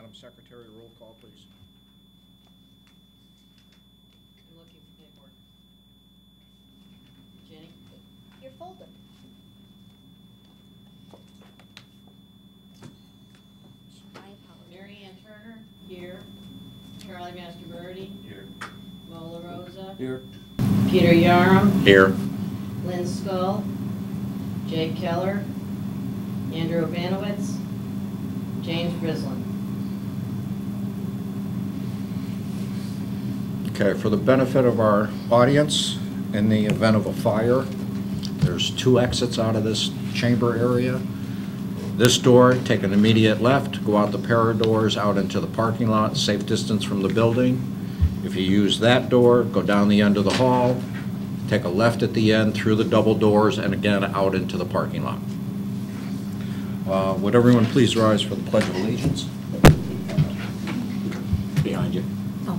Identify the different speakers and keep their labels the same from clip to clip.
Speaker 1: Madam Secretary, roll call, please.
Speaker 2: I'm looking for paperwork. Jenny?
Speaker 3: Your folder. I apologize.
Speaker 2: Mary Ann Turner? Here. Charlie Mastroberti?
Speaker 4: Here.
Speaker 2: Mola Rosa?
Speaker 4: Here.
Speaker 2: Peter Yarum?
Speaker 1: Here.
Speaker 2: Lynn Skull? Jake Keller? Andrew Obanowitz? James Brislin.
Speaker 1: Okay, for the benefit of our audience, in the event of a fire, there's 2 exits out of this chamber area. This door, take an immediate left, go out the pair of doors out into the parking lot, safe distance from the building. If you use that door, go down the end of the hall, take a left at the end through the double doors, and again out into the parking lot. Would everyone please rise for the Pledge of Allegiance? Behind you.
Speaker 3: Oh.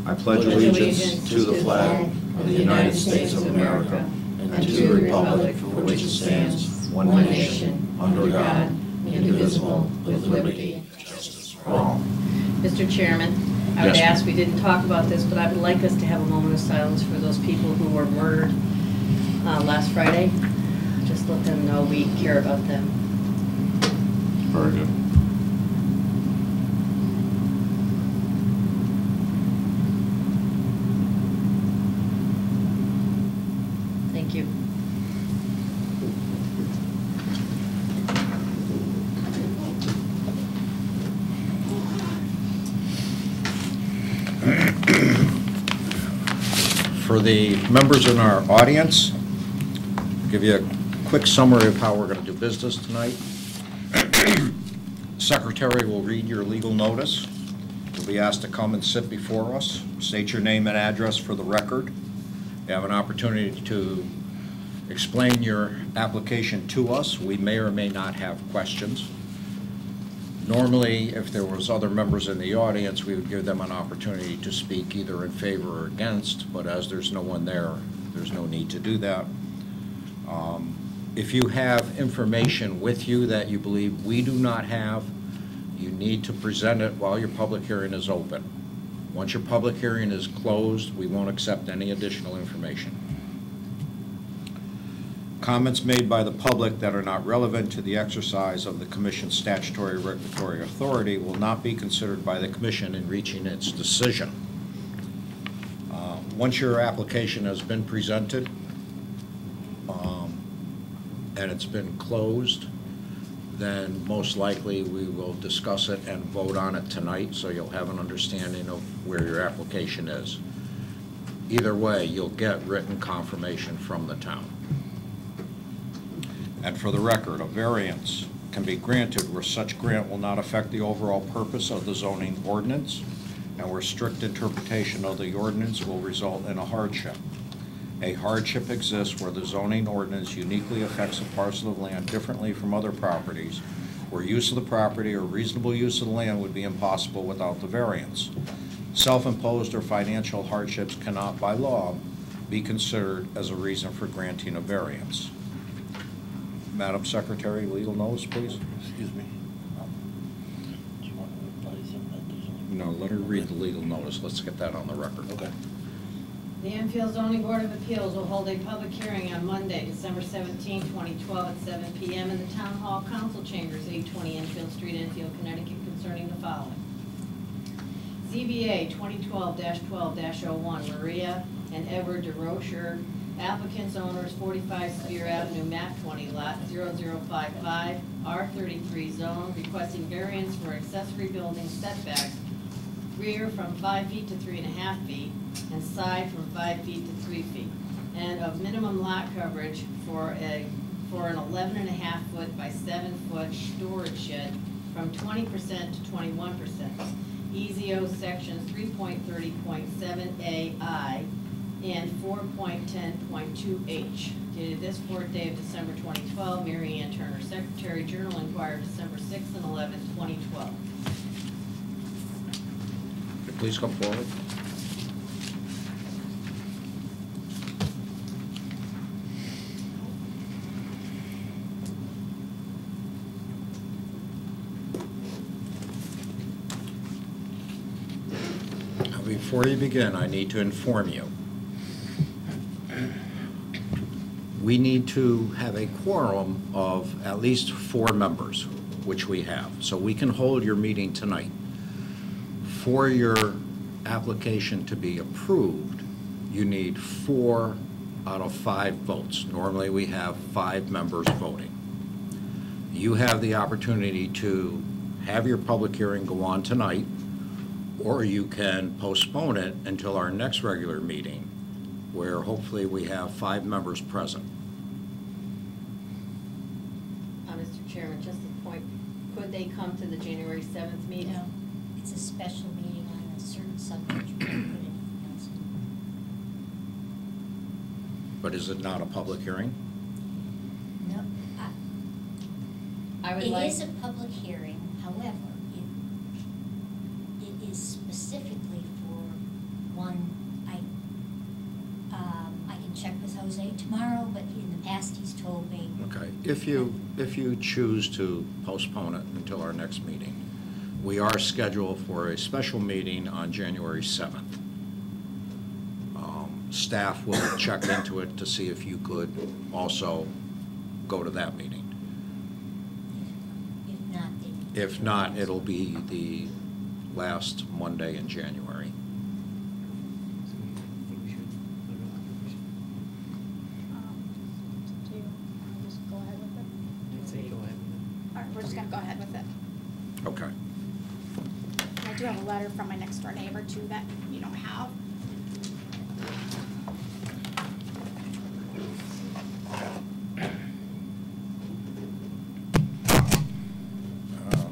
Speaker 4: I pledge allegiance to the flag of the United States of America and to the republic for which it stands, one nation, under God, indivisible, with liberty and justice for all.
Speaker 2: Mr. Chairman, I would
Speaker 1: Yes.
Speaker 2: ask, we didn't talk about this, but I would like us to have a moment of silence for those people who were murdered last Friday. Just let them know we care about them.
Speaker 4: Very good.
Speaker 2: Thank you.
Speaker 1: For the members in our audience, give you a quick summary of how we're going to do business tonight. Secretary will read your legal notice. You'll be asked to come and sit before us, state your name and address for the record. You have an opportunity to explain your application to us. We may or may not have questions. Normally, if there was other members in the audience, we would give them an opportunity to speak either in favor or against, but as there's no one there, there's no need to do that. If you have information with you that you believe we do not have, you need to present it while your public hearing is open. Once your public hearing is closed, we won't accept any additional information. Comments made by the public that are not relevant to the exercise of the Commission's statutory regulatory authority will not be considered by the Commission in reaching its decision. Once your application has been presented and it's been closed, then most likely we will discuss it and vote on it tonight, so you'll have an understanding of where your application is. Either way, you'll get written confirmation from the town. And for the record, a variance can be granted where such grant will not affect the overall purpose of the zoning ordinance and where strict interpretation of the ordinance will result in a hardship. A hardship exists where the zoning ordinance uniquely affects a parcel of land differently from other properties, where use of the property or reasonable use of the land would be impossible without the variance. Self-imposed or financial hardships cannot, by law, be considered as a reason for granting a variance. Madam Secretary, legal notice, please.
Speaker 4: Excuse me. Do you want to advise them that there's only...
Speaker 1: No, let her read the legal notice. Let's get that on the record.
Speaker 4: Okay.
Speaker 2: The Enfield Zoning Board of Appeals will hold a public hearing on Monday, December 17, 2012 at 7 p.m. in the Town Hall Council Chambers, 820 Enfield Street, Enfield, Connecticut, concerning the following. ZBA 2012-12-01, Maria and Edward DeRocher, applicants, owners, 45 Spear Avenue, map 20, lot 0055, R33 zone, requesting variance for accessory building setbacks, rear from 5 feet to 3.5 feet, and side from 5 feet to 3 feet, and of minimum lot coverage for an 11.5 foot by 7 foot storage shed from 20% to 21%. EZO sections 3.30.7AI and 4.10.2H. Dated this court day of December 2012, Mary Ann Turner, Secretary, Journal Enquirer, December 6th and 11th, 2012.
Speaker 1: Please come forward. Before you begin, I need to inform you. We need to have a quorum of at least 4 members, which we have. So we can hold your meeting tonight. For your application to be approved, you need 4 out of 5 votes. Normally, we have 5 members voting. You have the opportunity to have your public hearing go on tonight, or you can postpone it until our next regular meeting, where hopefully we have 5 members present.
Speaker 2: Mr. Chairman, just a point, could they come to the January 7th meeting?
Speaker 3: No, it's a special meeting on a certain subject, you can't put anything else in.
Speaker 1: But is it not a public hearing?
Speaker 3: No,
Speaker 2: I would
Speaker 3: it
Speaker 2: like.
Speaker 3: is a public hearing, however, it is specifically for one item. I can check with Jose tomorrow, but in the past, he's told me.
Speaker 1: Okay. If you choose to postpone it until our next meeting, we are scheduled for a special meeting on January 7th. Staff will check into it to see if you could also go to that meeting.
Speaker 3: If not, then.
Speaker 1: If not, it'll be the last Monday in January.
Speaker 5: Do you wanna just go ahead with it?
Speaker 6: I'd say go ahead.
Speaker 5: All right, we're just gonna go ahead with it.
Speaker 1: Okay.
Speaker 5: And I do have a letter from my next door neighbor too that you don't have.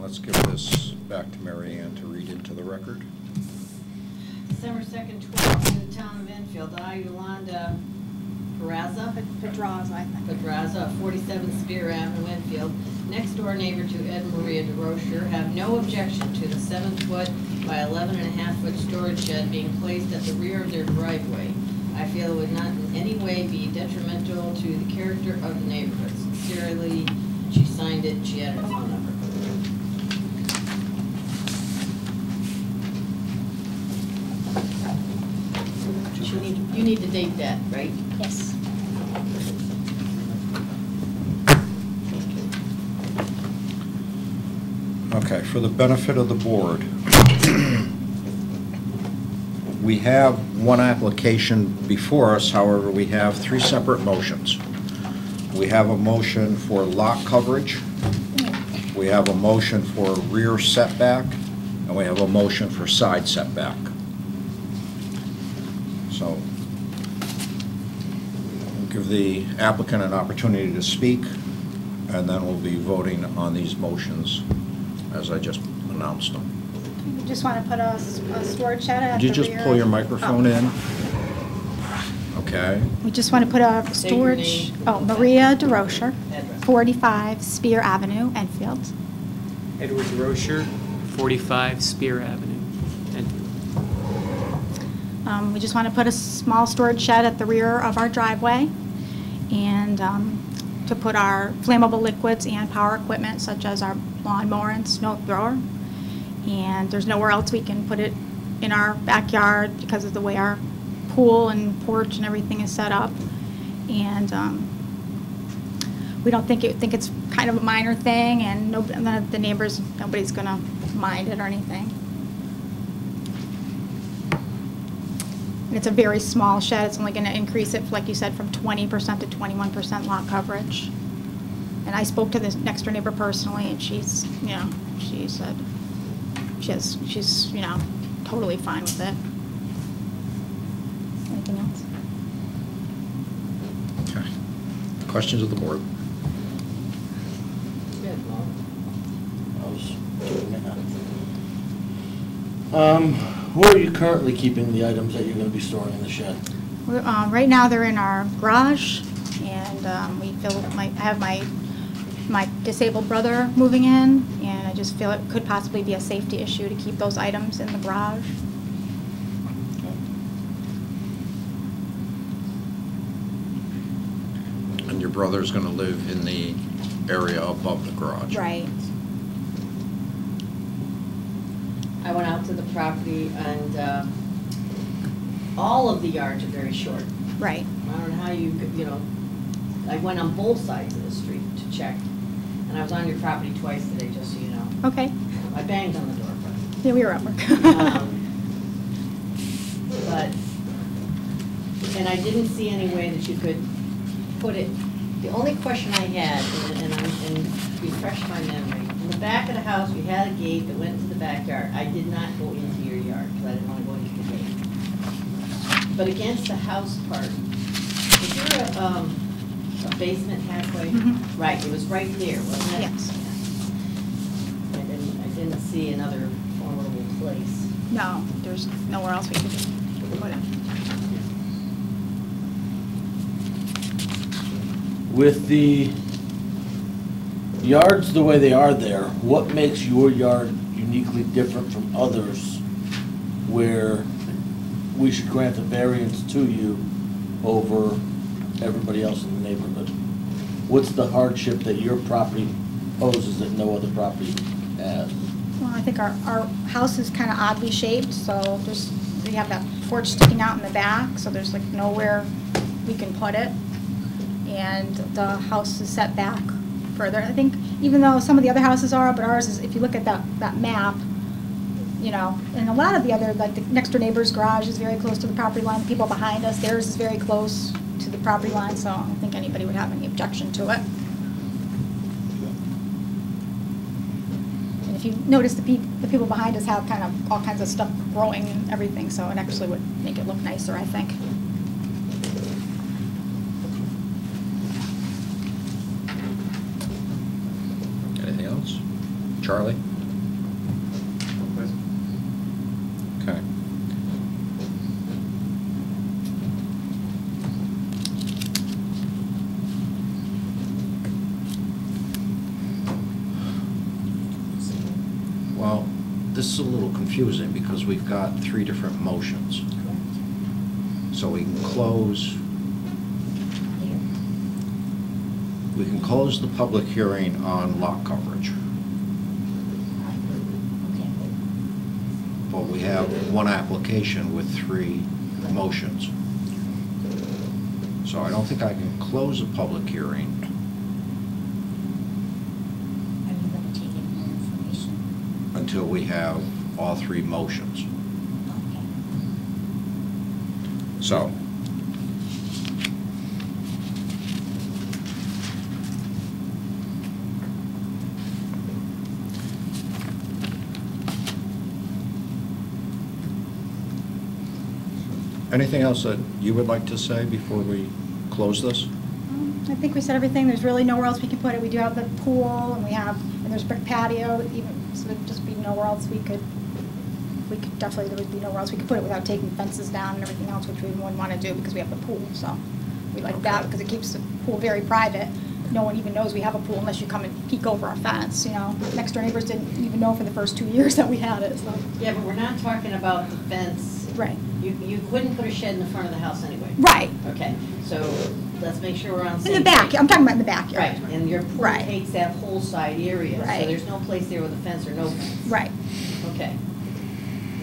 Speaker 1: Let's give this back to Mary Ann to read into the record.
Speaker 2: December 2nd, 12th, in the town of Enfield, I, Yolanda Pedraza,
Speaker 5: Pedraza, I think.
Speaker 2: Pedraza, 47 Spear Avenue, Enfield, next door neighbor to Ed and Maria DeRocher, have no objection to the 7-foot by 11.5-foot storage shed being placed at the rear of their driveway. I feel it would not in any way be detrimental to the character of the neighborhood. Sincerely, she signed it, she had her phone number. You need to date that, right?
Speaker 3: Yes.
Speaker 1: Okay, for the benefit of the board, we have one application before us, however, we have 3 separate motions. We have a motion for lot coverage, we have a motion for rear setback, and we have a motion for side setback. So, we'll give the applicant an opportunity to speak, and then we'll be voting on these motions as I just announced them.
Speaker 5: You just wanna put a storage shed at the rear.
Speaker 1: Did you just pull your microphone
Speaker 5: Oh.
Speaker 1: in? Okay.
Speaker 5: We just wanna put a storage, Maria DeRocher,
Speaker 2: Address.
Speaker 5: 45 Spear Avenue, Enfield.
Speaker 6: Edward Rocher, 45 Spear Avenue. And
Speaker 5: We just want to put a small storage shed at the rear of our driveway and to put our flammable liquids and power equipment such as our lawnmower and snow thrower. And there's nowhere else we can put it in our backyard because of the way our pool and porch and everything is set up. And we don't think it's kind of a minor thing, and the neighbors, nobody's going to mind it or anything. And it's a very small shed. It's only going to increase it, like you said, from 20% to 21% lot coverage. And I spoke to the next door neighbor personally, and she's, she said she's, totally fine with it. Anything else?
Speaker 1: Okay. Questions of the board?
Speaker 2: Good, well,
Speaker 4: I was doing that. Where are you currently keeping the items that you're going to be storing in the shed?
Speaker 5: Right now, they're in our garage, and I have my disabled brother moving in, and I just feel it could possibly be a safety issue to keep those items in the garage.
Speaker 1: And your brother's going to live in the area above the garage?
Speaker 5: Right.
Speaker 2: I went out to the property and all of the yards are very short.
Speaker 5: Right.
Speaker 2: I don't know how you know, I went on both sides of the street to check, and I was on your property twice today, just so you know.
Speaker 5: Okay.
Speaker 2: I banged on the door, but.
Speaker 5: Yeah, we were at work.
Speaker 2: But, and I didn't see any way that you could put it, the only question I had, and refresh my memory, in the back of the house, we had a gate that went into the backyard. I did not go into your yard, because I didn't want to go into the gate. But against the house part, is there a basement halfway?
Speaker 5: Mhm.
Speaker 2: Right, it was right there, wasn't it?
Speaker 5: Yes.
Speaker 2: I didn't see another vulnerable place.
Speaker 5: No, there's nowhere else we could put it.
Speaker 4: With the yards the way they are there, what makes your yard uniquely different from others where we should grant a variance to you over everybody else in the neighborhood? What's the hardship that your property poses that no other property has?
Speaker 5: Well, I think our house is kind of oddly shaped, so we have that porch sticking out in the back, so there's like nowhere we can put it. And the house is set back further. I think even though some of the other houses are, but ours is, if you look at that map, you know, and a lot of the other, like the next door neighbor's garage is very close to the property line, the people behind us, theirs is very close to the property line, so I don't think anybody would have any objection to it. And if you notice, the people behind us have kind of all kinds of stuff growing and everything, so it actually would make it look nicer, I think.
Speaker 1: Anything else? Charlie? Okay. Well, this is a little confusing because we've got 3 different motions. So we can close the public hearing on lot coverage.
Speaker 3: Okay.
Speaker 1: But we have one application with 3 motions. So I don't think I can close a public hearing
Speaker 3: Are you going to take any more information?
Speaker 1: until we have all 3 motions.
Speaker 3: Okay.
Speaker 1: So, anything else that you would like to say before we close this?
Speaker 5: I think we said everything. There's really nowhere else we can put it. We do have the pool, and there's brick patio, even, so there'd just be nowhere else we could definitely, there would be nowhere else we could put it without taking fences down and everything else, which we wouldn't want to do because we have the pool, so we like that because it keeps the pool very private. No one even knows we have a pool unless you come and peek over our fence, you know. Next door neighbors didn't even know for the first 2 years that we had it, so.
Speaker 2: Yeah, but we're not talking about the fence.
Speaker 5: Right.
Speaker 2: You couldn't put a shed in the front of the house anyway.
Speaker 5: Right.
Speaker 2: Okay, so let's make sure we're on the
Speaker 5: In
Speaker 2: same
Speaker 5: the back,
Speaker 2: page.
Speaker 5: I'm talking about in the backyard.
Speaker 2: Right, and your pool
Speaker 5: Right.
Speaker 2: takes that whole side area, so
Speaker 5: Right.
Speaker 2: there's no place there with a fence or no fence.
Speaker 5: Right.
Speaker 2: Okay.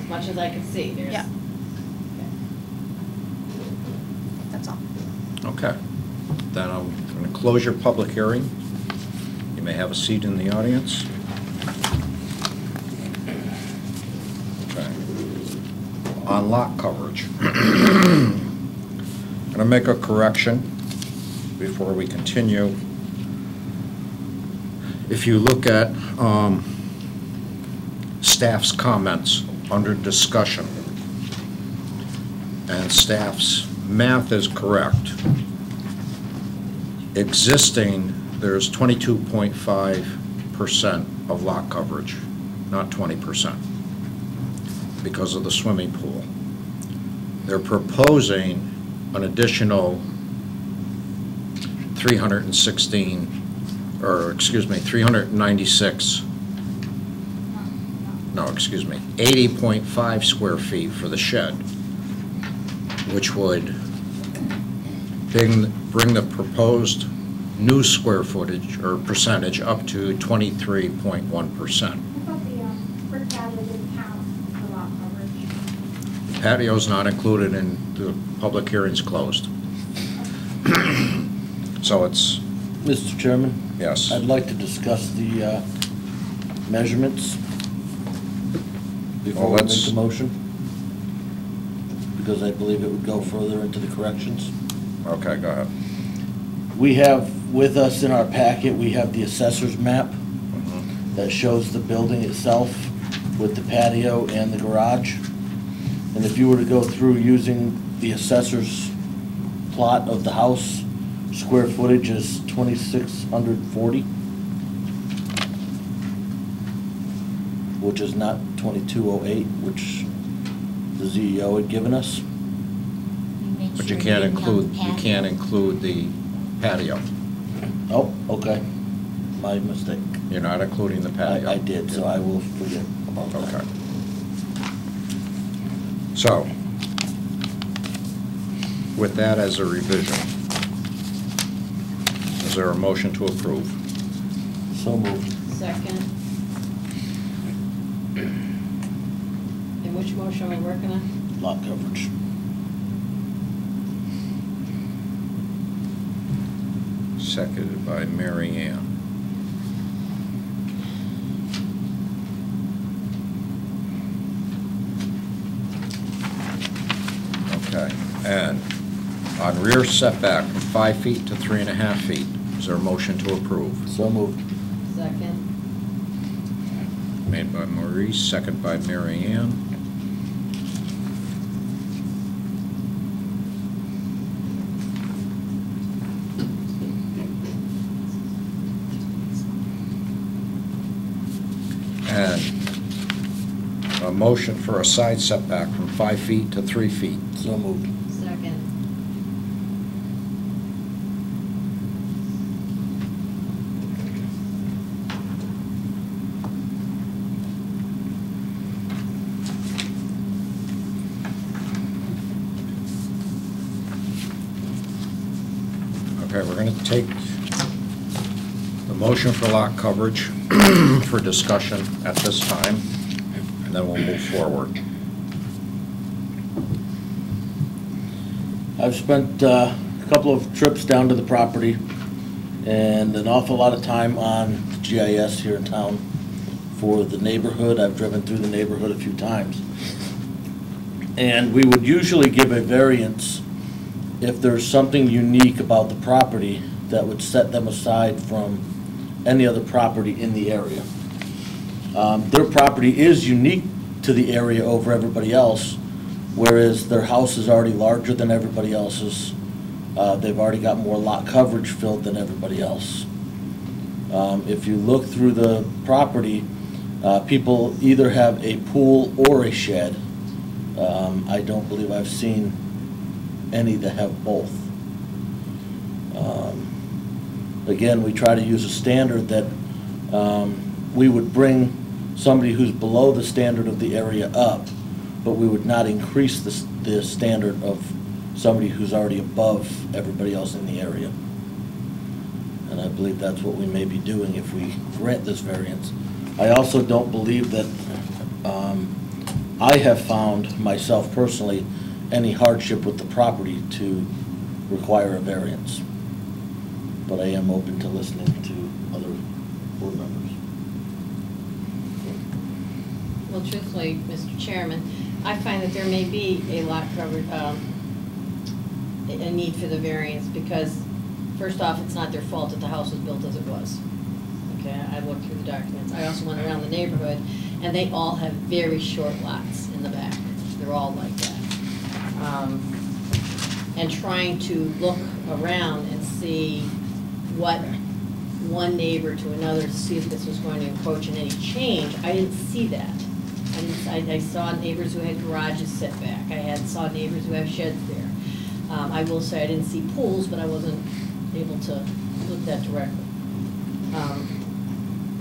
Speaker 2: As much as I can see, there's.
Speaker 5: Yeah.
Speaker 2: Okay.
Speaker 5: That's all.
Speaker 1: Okay. Then I'm going to close your public hearing. You may have a seat in the audience. Okay. On lot coverage. I'm going to make a correction before we continue. If you look at staff's comments under discussion, and staff's math is correct. Existing, there's 22.5% of lot coverage, not 20%, because of the swimming pool. They're proposing an additional 80.5 square feet for the shed, which would bring the proposed new square footage or percentage up to 23.1%.
Speaker 5: I thought the brick patio didn't count for lot coverage.
Speaker 1: Patio's not included in the public hearings closed. So it's,
Speaker 4: Mr. Chairman?
Speaker 1: yes.
Speaker 4: I'd like to discuss the measurements before
Speaker 1: Well,
Speaker 4: we make
Speaker 1: let's-
Speaker 4: the motion, because I believe it would go further into the corrections.
Speaker 1: Okay, go ahead.
Speaker 4: We have with us in our packet, we have the assessor's map
Speaker 1: Mhm.
Speaker 4: that shows the building itself with the patio and the garage. And if you were to go through using the assessor's plot of the house, square footage is 2,640, which is not 2,208, which the ZEO had given us.
Speaker 3: You made
Speaker 1: But
Speaker 3: sure
Speaker 1: you can't
Speaker 3: didn't count
Speaker 1: include,
Speaker 3: the
Speaker 1: you
Speaker 3: patio.
Speaker 1: can't include the patio.
Speaker 4: Oh, okay, my mistake.
Speaker 1: You're not including the patio.
Speaker 4: I did, so I will forget about that.
Speaker 1: Okay. So, with that as a revision, is there a motion to approve?
Speaker 4: So moved.
Speaker 2: Second. And which motion are we working on?
Speaker 4: Lot coverage.
Speaker 1: Seconded by Mary Ann. Okay, and on rear setback from 5 feet to 3.5 feet, is there a motion to approve?
Speaker 4: So moved.
Speaker 2: Second.
Speaker 1: Made by Maurice, second by Mary Ann. And a motion for a side setback from 5 feet to 3 feet.
Speaker 4: So moved.
Speaker 2: Second.
Speaker 1: Okay, we're going to take the motion for lot coverage for discussion at this time, and then we'll move forward.
Speaker 4: I've spent a couple of trips down to the property and an awful lot of time on GIS here in town for the neighborhood. I've driven through the neighborhood a few times. And we would usually give a variance if there's something unique about the property that would set them aside from any other property in the area. Their property is unique to the area over everybody else, whereas their house is already larger than everybody else's. They've already got more lot coverage filled than everybody else. If you look through the property, people either have a pool or a shed. I don't believe I've seen any that have both. Again, we try to use a standard that we would bring somebody who's below the standard of the area up, but we would not increase the standard of somebody who's already above everybody else in the area. And I believe that's what we may be doing if we grant this variance. I also don't believe that I have found myself personally any hardship with the property to require a variance. But I am open to listening to other board members.
Speaker 2: Well, truthfully, Mr. Chairman, I find that there may be a lot covered, a need for the variance because, first off, it's not their fault that the house was built as it was. Okay, I looked through the documents. I also went around the neighborhood, and they all have very short lots in the back. They're all like that. And trying to look around and see what one neighbor to another to see if this was going to encroach in any change, I didn't see that. I saw neighbors who had garages set back. I saw neighbors who have sheds there. I will say I didn't see pools, but I wasn't able to look that directly.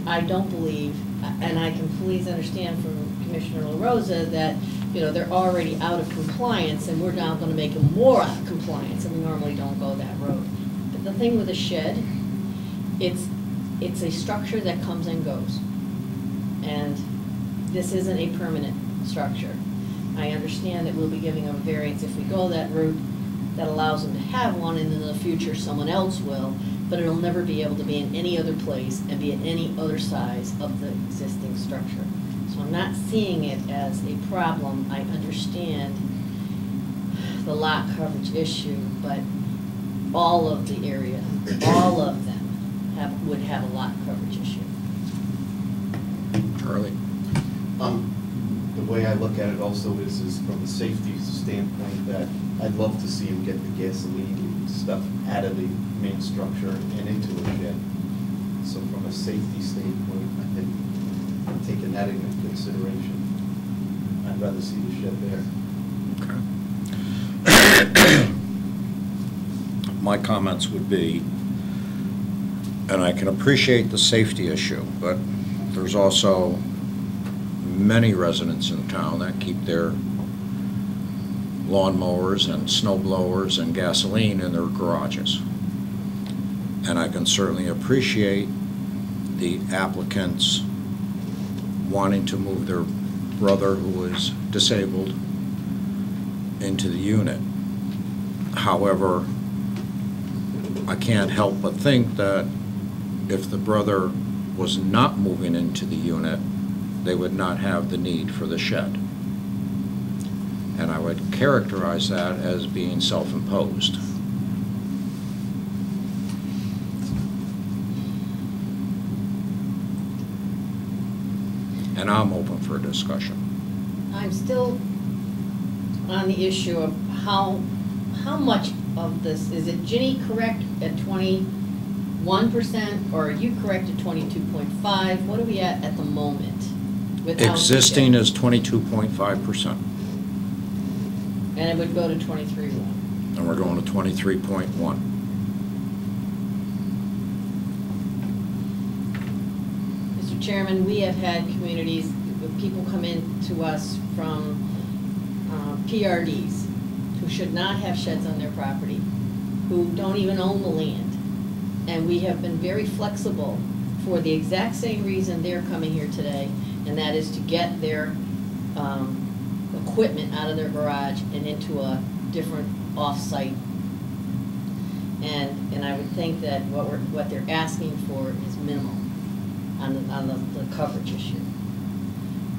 Speaker 2: I don't believe, and I can please understand from Commissioner LaRosa that, you know, they're already out of compliance and we're now gonna make them more out of compliance, and we normally don't go that road. But the thing with a shed, it's a structure that comes and goes. And this isn't a permanent structure. I understand that we'll be giving them a variance if we go that route that allows them to have one, and in the future, someone else will, but it'll never be able to be in any other place and be at any other size of the existing structure. So I'm not seeing it as a problem. I understand the lot coverage issue, but all of the area, all of them would have a lot coverage issue.
Speaker 1: Charlie?
Speaker 4: The way I look at it also is from a safety standpoint, that I'd love to see him get the gasoline stuff out of the main structure and into a shed. So from a safety standpoint, I think I'm taking that into consideration. I'd rather see the shed there.
Speaker 1: My comments would be, and I can appreciate the safety issue, but there's also many residents in town that keep their lawnmowers and snow blowers and gasoline in their garages. And I can certainly appreciate the applicants wanting to move their brother who is disabled into the unit. However, I can't help but think that if the brother was not moving into the unit, they would not have the need for the shed. And I would characterize that as being self-imposed. And I'm open for a discussion.
Speaker 2: I'm still on the issue of how much of this, is it Ginny correct at 21%, or are you correct at 22.5? What are we at the moment? without the
Speaker 1: Existing
Speaker 2: shed?
Speaker 1: is 22.5%,
Speaker 2: And it would go to 23.1.
Speaker 1: and we're going to 23.1.
Speaker 2: Mr. Chairman, we have had communities, people come in to us from PRDs who should not have sheds on their property, who don't even own the land. And we have been very flexible for the exact same reason they're coming here today, and that is to get their equipment out of their garage and into a different off-site. And I would think that what they're asking for is minimal on the coverage issue.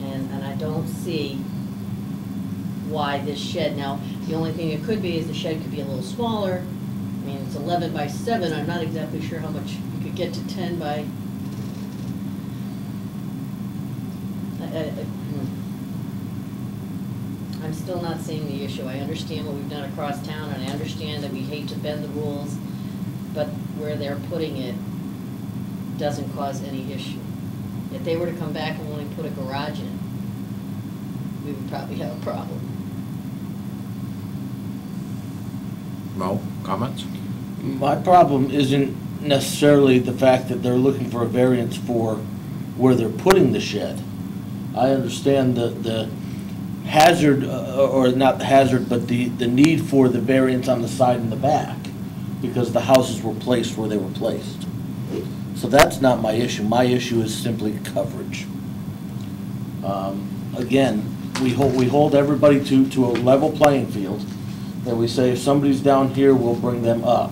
Speaker 2: And I don't see why this shed, now, the only thing it could be is the shed could be a little smaller. I mean, it's 11 by 7, I'm not exactly sure how much you could get to 10 by. I'm still not seeing the issue. I understand what we've done across town, and I understand that we hate to bend the rules, but where they're putting it doesn't cause any issue. If they were to come back and only put a garage in, we would probably have a problem.
Speaker 1: Mo, comments?
Speaker 7: My problem isn't necessarily the fact that they're looking for a variance for where they're putting the shed. I understand the hazard, or not the hazard, but the need for the variance on the side and the back, because the houses were placed where they were placed. So that's not my issue. My issue is simply coverage. Again, we hold everybody to a level playing field, that we say if somebody's down here, we'll bring them up.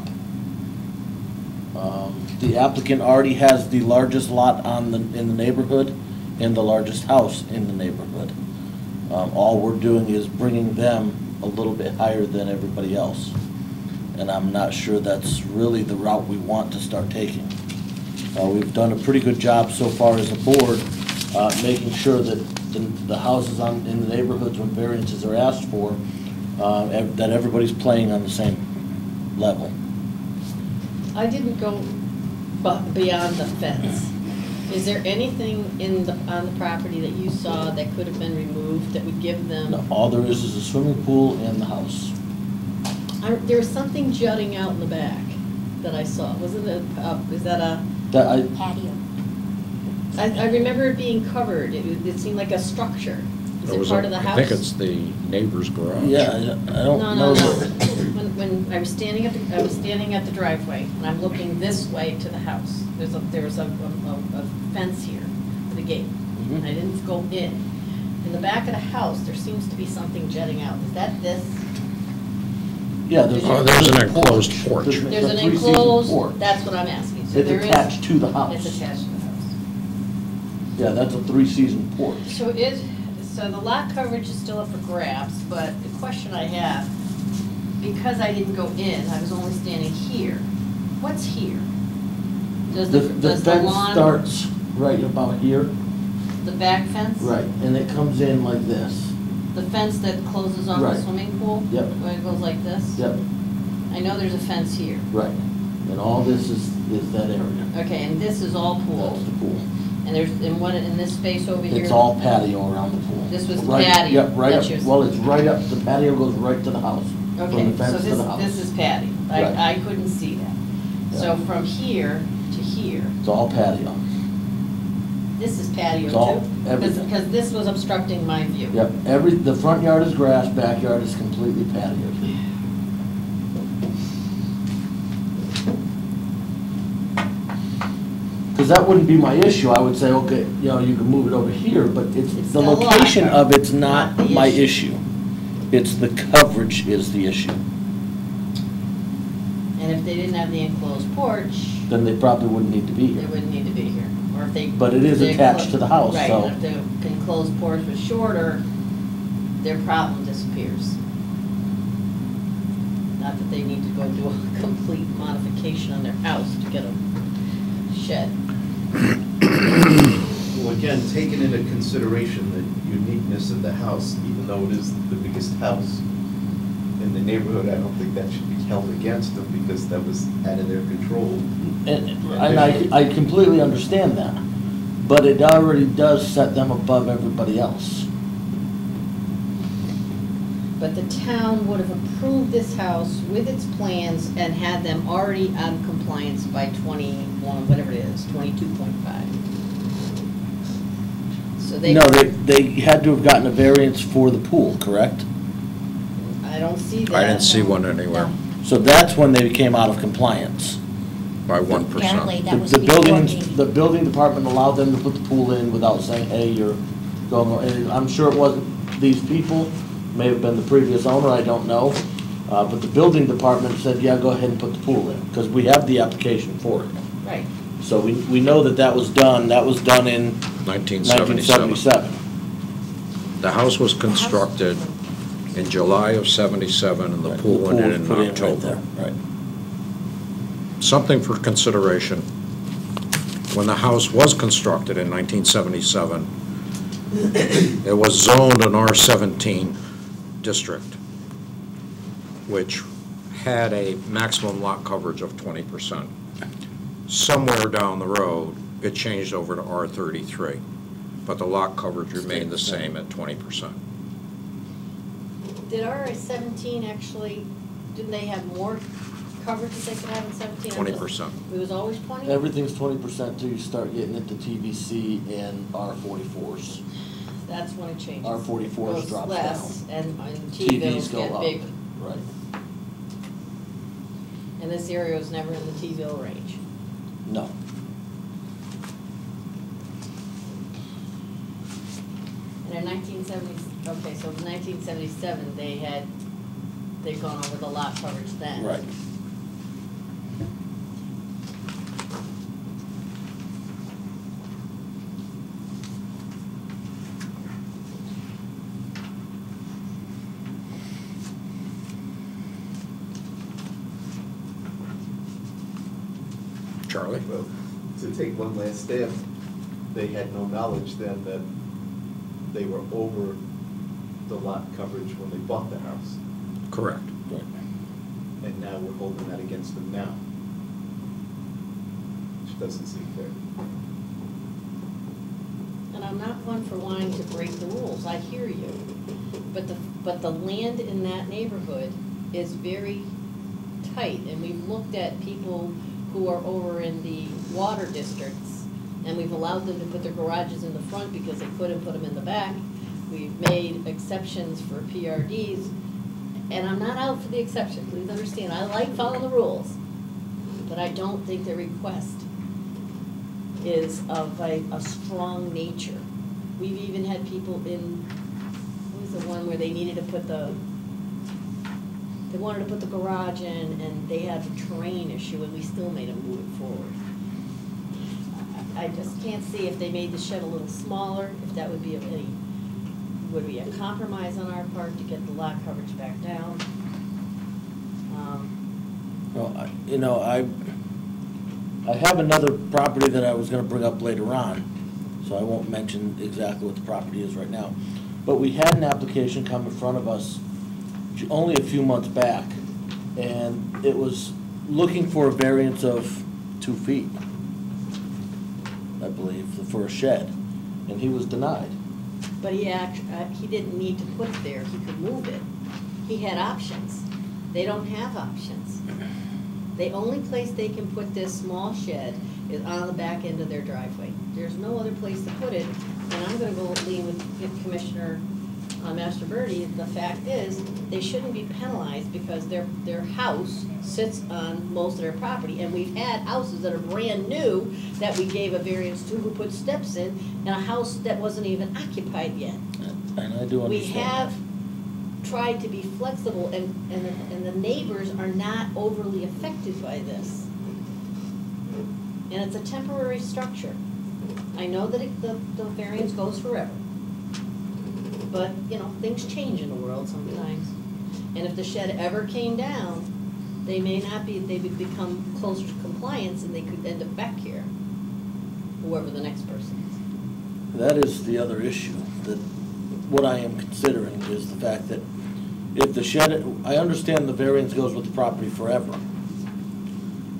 Speaker 7: The applicant already has the largest lot in the neighborhood and the largest house in the neighborhood. All we're doing is bringing them a little bit higher than everybody else. And I'm not sure that's really the route we want to start taking. We've done a pretty good job so far as a board, making sure that the houses in the neighborhoods when variances are asked for, that everybody's playing on the same level.
Speaker 2: I didn't go beyond the fence. Is there anything on the property that you saw that could have been removed that would give them?
Speaker 7: No, all there is a swimming pool and the house.
Speaker 2: There was something jutting out in the back that I saw. Wasn't it, is that a?
Speaker 3: Patio.
Speaker 2: I remember it being covered. It seemed like a structure. Is it part of the house?
Speaker 1: I think it's the neighbor's garage.
Speaker 7: Yeah, I don't know.
Speaker 2: No. When I was standing at the driveway, and I'm looking this way to the house. There was a fence here with a gate.
Speaker 7: Mhm.
Speaker 2: I didn't go in, In the back of the house, there seems to be something jetting out. Is that this?
Speaker 7: Yeah,
Speaker 2: There's
Speaker 1: an enclosed porch.
Speaker 7: There's
Speaker 2: There's
Speaker 7: a
Speaker 2: an
Speaker 7: three-season
Speaker 2: enclosed,
Speaker 7: porch.
Speaker 2: that's what I'm asking. So
Speaker 7: It's
Speaker 2: there is-
Speaker 7: attached to the house.
Speaker 2: It's attached to the house.
Speaker 7: Yeah, that's a three-season porch.
Speaker 2: So the lot coverage is still up for grabs, but the question I have, because I didn't go in, I was only standing here, what's here? Does
Speaker 7: The
Speaker 2: the
Speaker 7: fence
Speaker 2: lawn,
Speaker 7: starts right about here.
Speaker 2: the back fence?
Speaker 7: Right, and it comes in like this.
Speaker 2: The fence that closes on the
Speaker 7: Right.
Speaker 2: swimming pool?
Speaker 7: Yep.
Speaker 2: Where it goes like this?
Speaker 7: Yep,
Speaker 2: I know there's a fence here.
Speaker 7: right. And all this is that area.
Speaker 2: Okay, and this is all pool.
Speaker 7: That's the pool.
Speaker 2: And there's, in this space over here?
Speaker 7: It's all patio around the pool.
Speaker 2: This was
Speaker 7: Right,
Speaker 2: patio,
Speaker 7: Yep, right
Speaker 2: that's
Speaker 7: up,
Speaker 2: yours.
Speaker 7: well, it's right up, the patio goes right to the house.
Speaker 2: Okay,
Speaker 7: From the
Speaker 2: so
Speaker 7: fence to the house.
Speaker 2: this is patio.
Speaker 7: Right.
Speaker 2: I couldn't see that. So
Speaker 7: Yeah.
Speaker 2: from here to here,
Speaker 7: It's all patio.
Speaker 2: this is patio
Speaker 7: It's all-
Speaker 2: too?
Speaker 7: everything.
Speaker 2: Because this was obstructing my view.
Speaker 7: Yep, the front yard is grass, backyard is completely patio. Because that wouldn't be my issue, I would say, okay, you know, you can move it over here, but
Speaker 2: It's
Speaker 7: the
Speaker 2: the lot
Speaker 7: location of
Speaker 2: coverage,
Speaker 7: it's not
Speaker 2: not the
Speaker 7: my
Speaker 2: issue.
Speaker 7: issue. It's the coverage is the issue.
Speaker 2: And if they didn't have the enclosed porch,
Speaker 7: Then they probably wouldn't need to be
Speaker 2: they
Speaker 7: here.
Speaker 2: wouldn't need to be here. Or if they.
Speaker 7: But it is
Speaker 2: they
Speaker 7: attached
Speaker 2: enclo-
Speaker 7: to the house,
Speaker 2: Right,
Speaker 7: so-
Speaker 2: and if the enclosed porch was shorter, their problem disappears. Not that they need to go do a complete modification on their house to get a shed.
Speaker 4: Well, again, taking into consideration the uniqueness of the house, even though it is the biggest house in the neighborhood, I don't think that should be held against them because that was out of their control.
Speaker 7: And I completely understand that, but it already does set them above everybody else.
Speaker 2: But the town would have approved this house with its plans and had them already out of compliance by 21, whatever it is, 22.5. So they.
Speaker 7: No, they had to have gotten a variance for the pool, correct?
Speaker 2: I don't see that.
Speaker 1: I didn't see one anywhere
Speaker 7: So that's when they came out of compliance.
Speaker 1: by 1%.
Speaker 3: Apparently, that was
Speaker 7: The
Speaker 3: before
Speaker 7: building,
Speaker 3: me.
Speaker 7: the building department allowed them to put the pool in without saying, hey, you're going, and I'm sure it wasn't these people, may have been the previous owner, I don't know. But the building department said, yeah, go ahead and put the pool in, because we have the application for it.
Speaker 2: Right.
Speaker 7: So we know that was done in
Speaker 1: 1977.
Speaker 7: 1977.
Speaker 1: The house was constructed in July of 77, and the
Speaker 7: Right,
Speaker 1: pool went in
Speaker 7: was put right
Speaker 1: October.
Speaker 7: there, Right.
Speaker 1: Something for consideration. When the house was constructed in 1977, it was zoned an R17 district, which had a maximum lot coverage of 20%. Somewhere down the road, it changed over to R33, but the lot coverage remained the same at 20%.
Speaker 2: Did RI 17 actually, didn't they have more coverage that they could have in 17?
Speaker 1: 20%.
Speaker 2: It was always 20?
Speaker 7: Everything's 20% till you start getting into TVC and R44s.
Speaker 2: That's when it changes.
Speaker 7: R44s
Speaker 2: Goes
Speaker 7: drops
Speaker 2: less,
Speaker 7: down.
Speaker 2: and
Speaker 7: TVs
Speaker 2: T-bills
Speaker 7: go
Speaker 2: get
Speaker 7: up.
Speaker 2: bigger.
Speaker 7: Right.
Speaker 2: And this area was never in the T-bill range.
Speaker 7: No.
Speaker 2: And in 1970, okay, so in 1977, they'd gone over the lot coverage then.
Speaker 7: Right.
Speaker 1: Charlie?
Speaker 4: Well, to take one last step, they had no knowledge then that they were over the lot coverage when they bought the house.
Speaker 1: Correct.
Speaker 7: Right.
Speaker 4: And now we're holding that against them now. Which doesn't seem fair.
Speaker 2: And I'm not one for wanting to break the rules, I hear you. But the land in that neighborhood is very tight, and we've looked at people who are over in the water districts, and we've allowed them to put their garages in the front because they couldn't put them in the back. We've made exceptions for PRDs, and I'm not out for the exception, please understand, I like following the rules. But I don't think the request is of a strong nature We've even had people in, what was the one where they needed to put they wanted to put the garage in, and they had a terrain issue, and we still made them move it forward. I just can't see if they made the shed a little smaller, if that would be would be a compromise on our part to get the lot coverage back down.
Speaker 7: Well, I have another property that I was gonna bring up later on, so I won't mention exactly what the property is right now. But we had an application come in front of us only a few months back, and it was looking for a variance of 2 feet, I believe, for a shed, and he was denied.
Speaker 2: But he didn't need to put it there, he could move it. He had options. They don't have options. The only place they can put this small shed is on the back end of their driveway. There's no other place to put it, and I'm gonna go lean with Commissioner Mastroberti. The fact is, they shouldn't be penalized because their house sits on most of their property, and we've had houses that are brand new that we gave a variance to, who put steps in, and a house that wasn't even occupied yet.
Speaker 7: And I do understand.
Speaker 2: We have tried to be flexible, and the neighbors are not overly affected by this. And it's a temporary structure. I know that the variance goes forever. But, things change in the world sometimes. And if the shed ever came down, they would become closer to compliance, and they could end up back here, whoever the next person is.
Speaker 7: That is the other issue, that what I am considering is the fact that if the shed, I understand the variance goes with the property forever,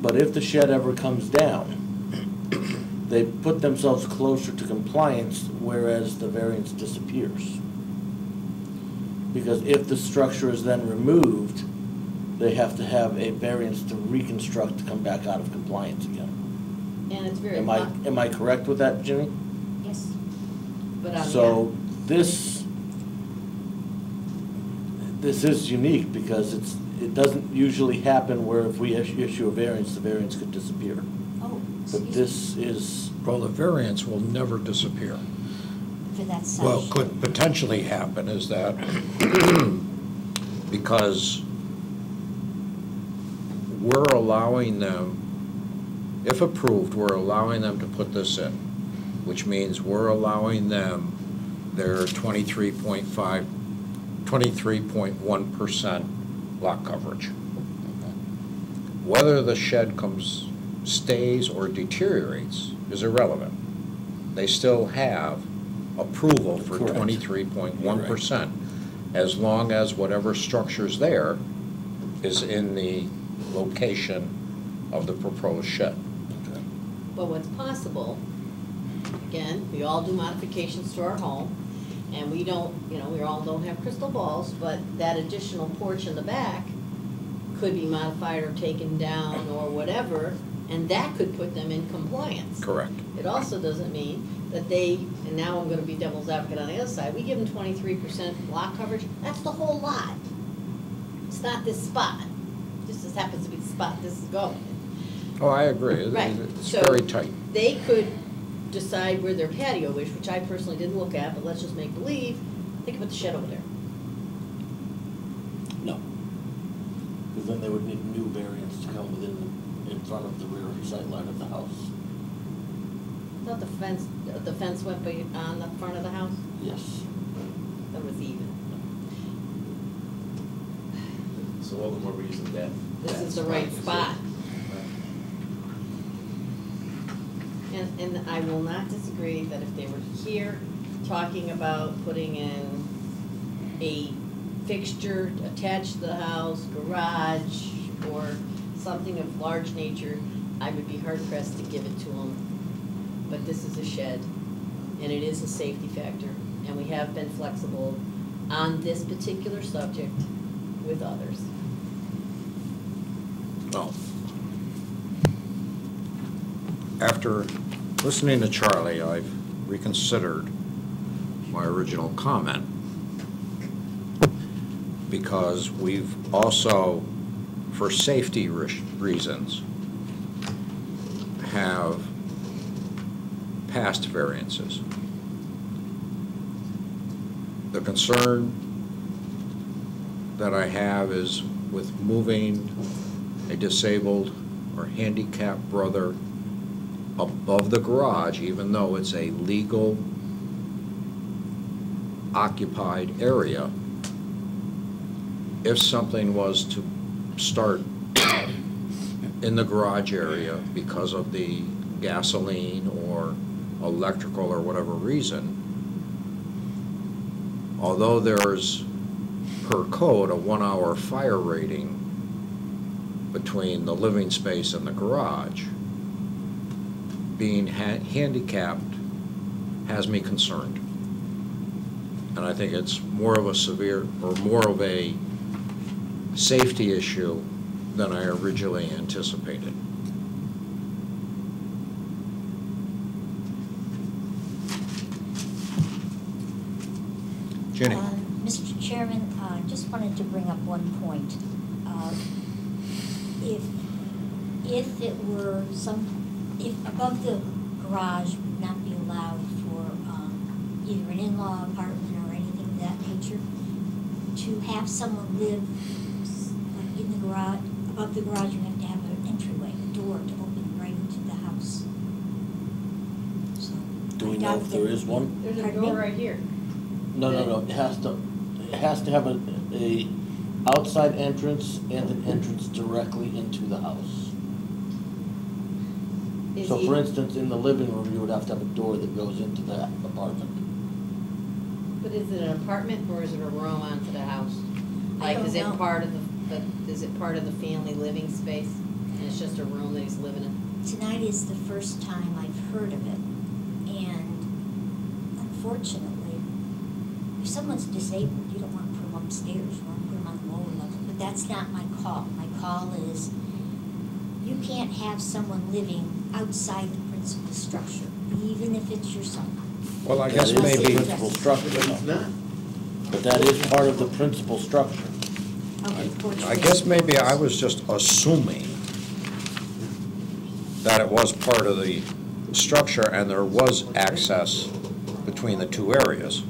Speaker 7: but if the shed ever comes down, they put themselves closer to compliance, whereas the variance disappears. Because if the structure is then removed, they have to have a variance to reconstruct to come back out of compliance again.
Speaker 2: And it's very.
Speaker 7: Am I correct with that, Jimmy?
Speaker 3: Yes.
Speaker 2: But
Speaker 7: So this is unique because it doesn't usually happen where if we issue a variance, the variance could disappear.
Speaker 3: Oh,
Speaker 7: But
Speaker 3: excuse me.
Speaker 7: this is,
Speaker 1: Well, the variance will never disappear.
Speaker 3: For that size.
Speaker 1: Well, could potentially happen is that because we're allowing them, if approved, we're allowing them to put this in, which means we're allowing them their 23.1% lot coverage. Whether the shed stays or deteriorates is irrelevant. They still have approval for
Speaker 7: Correct.
Speaker 1: 23.1%, as long as whatever structure's there is in the location of the proposed shed.
Speaker 2: But what's possible, again, we all do modifications to our home, and we don't, we all don't have crystal balls, but that additional porch in the back could be modified or taken down or whatever, and that could put them in compliance.
Speaker 1: Correct.
Speaker 2: It also doesn't mean that and now I'm gonna be devil's advocate on the other side, we give them 23% lot coverage, that's the whole lot. It's not this spot. This just happens to be the spot this is going.
Speaker 1: Oh, I agree.
Speaker 2: Right.
Speaker 1: It's
Speaker 2: So
Speaker 1: very tight.
Speaker 2: They could decide where their patio is, which I personally didn't look at, but let's just make believe, they could put the shed over there.
Speaker 7: no. Because then they would need a new variance to come in front of the rear sight line of the house.
Speaker 2: I thought the fence went on the front of the house?
Speaker 7: Yes.
Speaker 2: That was even.
Speaker 4: So all the more reason that.
Speaker 2: This is the right spot. And I will not disagree that if they were here talking about putting in a fixture attached to the house, garage, or something of large nature, I would be hard pressed to give it to them. But this is a shed, and it is a safety factor, and we have been flexible on this particular subject with others.
Speaker 1: Well, after listening to Charlie, I've reconsidered my original comment, because we've also, for safety reasons, have passed variances. The concern that I have is with moving a disabled or handicapped brother above the garage, even though it's a legal occupied area. If something was to start in the garage area because of the gasoline or electrical or whatever reason, although there's per code a 1 hour fire rating between the living space and the garage, being handicapped has me concerned. And I think it's more of a severe or more of a safety issue than I originally anticipated. Ginny.
Speaker 3: Mr. Chairman, just wanted to bring up one point. If above the garage would not be allowed for either an in-law apartment or anything of that nature, to have someone live like in the garage, above the garage, you have to have an entryway, a door to open right into the house. So,
Speaker 7: Do we
Speaker 3: I
Speaker 7: know
Speaker 3: doubt
Speaker 7: if there
Speaker 3: that-
Speaker 7: is one?
Speaker 2: There's a
Speaker 3: Pardon
Speaker 2: door
Speaker 3: me?
Speaker 2: right here.
Speaker 7: No, it has to have a outside entrance and an entrance directly into the house.
Speaker 2: Is
Speaker 7: So
Speaker 2: he-
Speaker 7: for instance, in the living room, you would have to have a door that goes into that apartment.
Speaker 2: But is it an apartment or is it a room onto the house?
Speaker 3: I
Speaker 2: Like,
Speaker 3: don't
Speaker 2: is it
Speaker 3: know.
Speaker 2: part of is it part of the family living space? And it's just a room that he's living in?
Speaker 3: Tonight is the first time I've heard of it, and unfortunately, if someone's disabled, you don't want to put them upstairs, you want to put them on the lower level, but that's not my call. My call is, you can't have someone living outside the principal structure, even if it's your son.
Speaker 1: Well, I
Speaker 7: That
Speaker 1: guess
Speaker 7: is the
Speaker 1: maybe,
Speaker 7: principal structure, though. But that is part of the principal structure.
Speaker 3: Okay,
Speaker 1: I guess maybe I was just assuming that it was part of the structure and there was access between the two areas.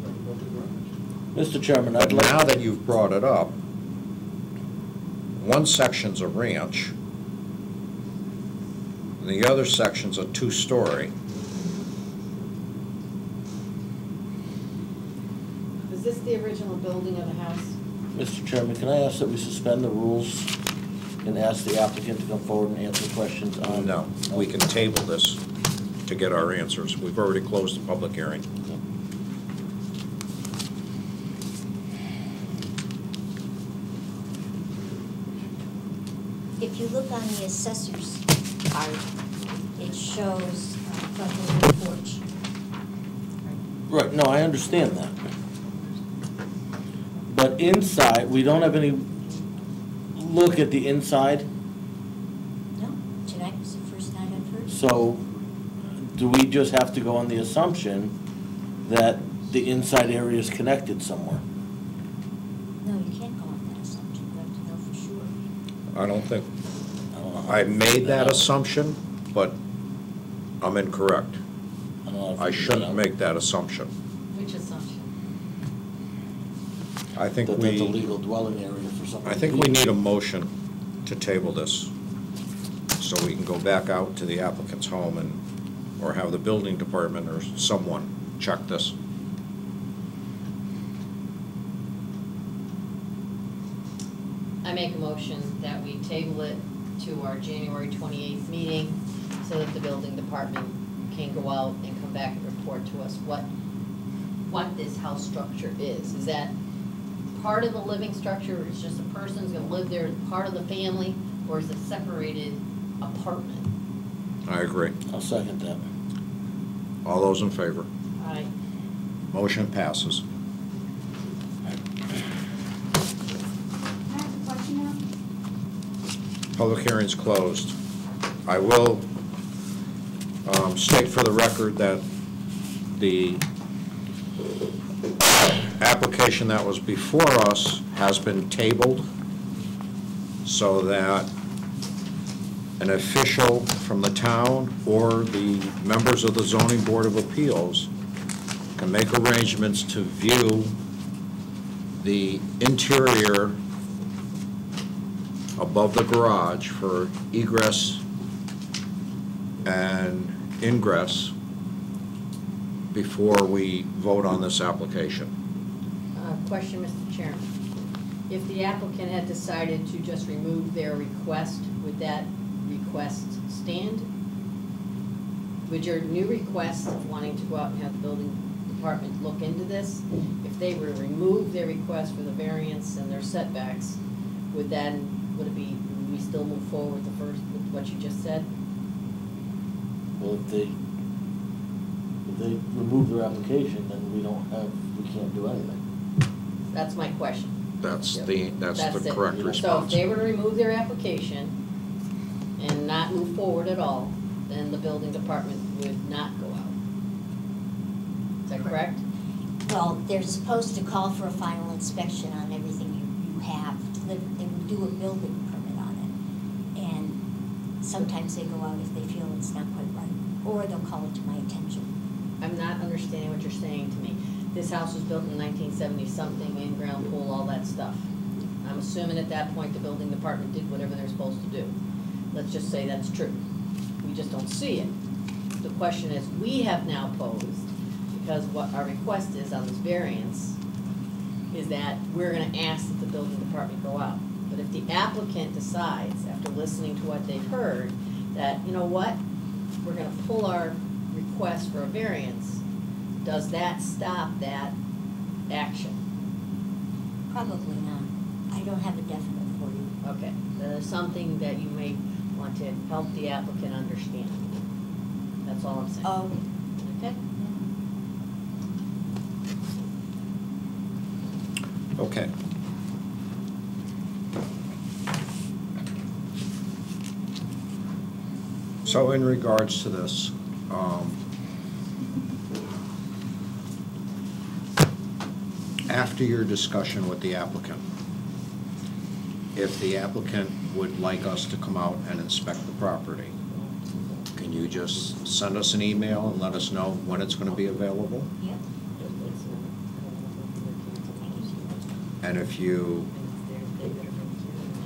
Speaker 7: Mr. Chairman,
Speaker 1: But
Speaker 7: I'd like.
Speaker 1: now that you've brought it up, one section's a ranch, and the other section's a two-story.
Speaker 2: Is this the original building of the house?
Speaker 7: Mr. Chairman, can I ask that we suspend the rules and ask the applicant to come forward and answer questions on?
Speaker 1: No, we can table this to get our answers. We've already closed the public hearing.
Speaker 3: If you look on the assessor's card, it shows front of the porch.
Speaker 7: Right, no, I understand that. But inside, we don't have any look at the inside,
Speaker 3: No, tonight was the first night I've heard.
Speaker 7: so do we just have to go on the assumption that the inside area is connected somewhere?
Speaker 3: No, you can't go on that assumption, you have to know for sure.
Speaker 1: I don't think,
Speaker 7: I don't know.
Speaker 1: I made that assumption, but I'm incorrect.
Speaker 7: I don't know if
Speaker 1: I
Speaker 7: we-
Speaker 1: shouldn't make that assumption.
Speaker 2: Which assumption?
Speaker 1: I think
Speaker 7: That that's a
Speaker 1: we,
Speaker 7: legal dwelling area for something.
Speaker 1: I think we need a motion to table this, so we can go back out to the applicant's home and, or have the building department or someone check this.
Speaker 2: I make a motion that we table it to our January 28th meeting so that the building department can go out and come back and report to us what this house structure is. Is that part of the living structure, or it's just a person's gonna live there, part of the family, or is it separated apartment?
Speaker 1: I agree.
Speaker 7: I'll second that.
Speaker 1: All those in favor?
Speaker 2: Aye.
Speaker 1: Motion passes.
Speaker 5: Can I ask a question now?
Speaker 1: Public hearing's closed. I will state for the record that the application that was before us has been tabled so that an official from the town or the members of the Zoning Board of Appeals can make arrangements to view the interior above the garage for egress and ingress before we vote on this application.
Speaker 2: Question, Mr. Chairman. If the applicant had decided to just remove their request, would that request stand? Would your new request of wanting to go out and have the building department look into this, if they were to remove their request for the variance and their setbacks, would we still move forward with the first, with what you just said?
Speaker 7: Well, if they remove their application, then we can't do anything.
Speaker 2: That's my question.
Speaker 1: That's
Speaker 2: Yep.
Speaker 1: the
Speaker 2: it.
Speaker 1: correct
Speaker 2: So if
Speaker 1: response.
Speaker 2: they were to remove their application and not move forward at all, then the building department would not go out. Is that correct?
Speaker 3: Well, they're supposed to call for a final inspection on everything you have. They would do a building permit on it. And sometimes they go out if they feel it's not quite right, or they'll call it to my attention.
Speaker 2: I'm not understanding what you're saying to me. This house was built in 1970-something, in-ground pool, all that stuff. I'm assuming at that point the building department did whatever they're supposed to do. Let's just say that's true. We just don't see it. The question is, we have now posed, because what our request is on this variance, is that we're gonna ask that the building department go out. But if the applicant decides, after listening to what they've heard, that, you know what, we're gonna pull our request for a variance, does that stop that action?
Speaker 3: Probably not. I don't have a definite for you.
Speaker 2: Okay, there's something that you may want to help the applicant understand. That's all I'm saying.
Speaker 3: Oh,
Speaker 2: Okay?
Speaker 1: Okay. So in regards to this, after your discussion with the applicant, if the applicant would like us to come out and inspect the property, can you just send us an email and let us know when it's going to be available?
Speaker 3: yep.
Speaker 1: And if you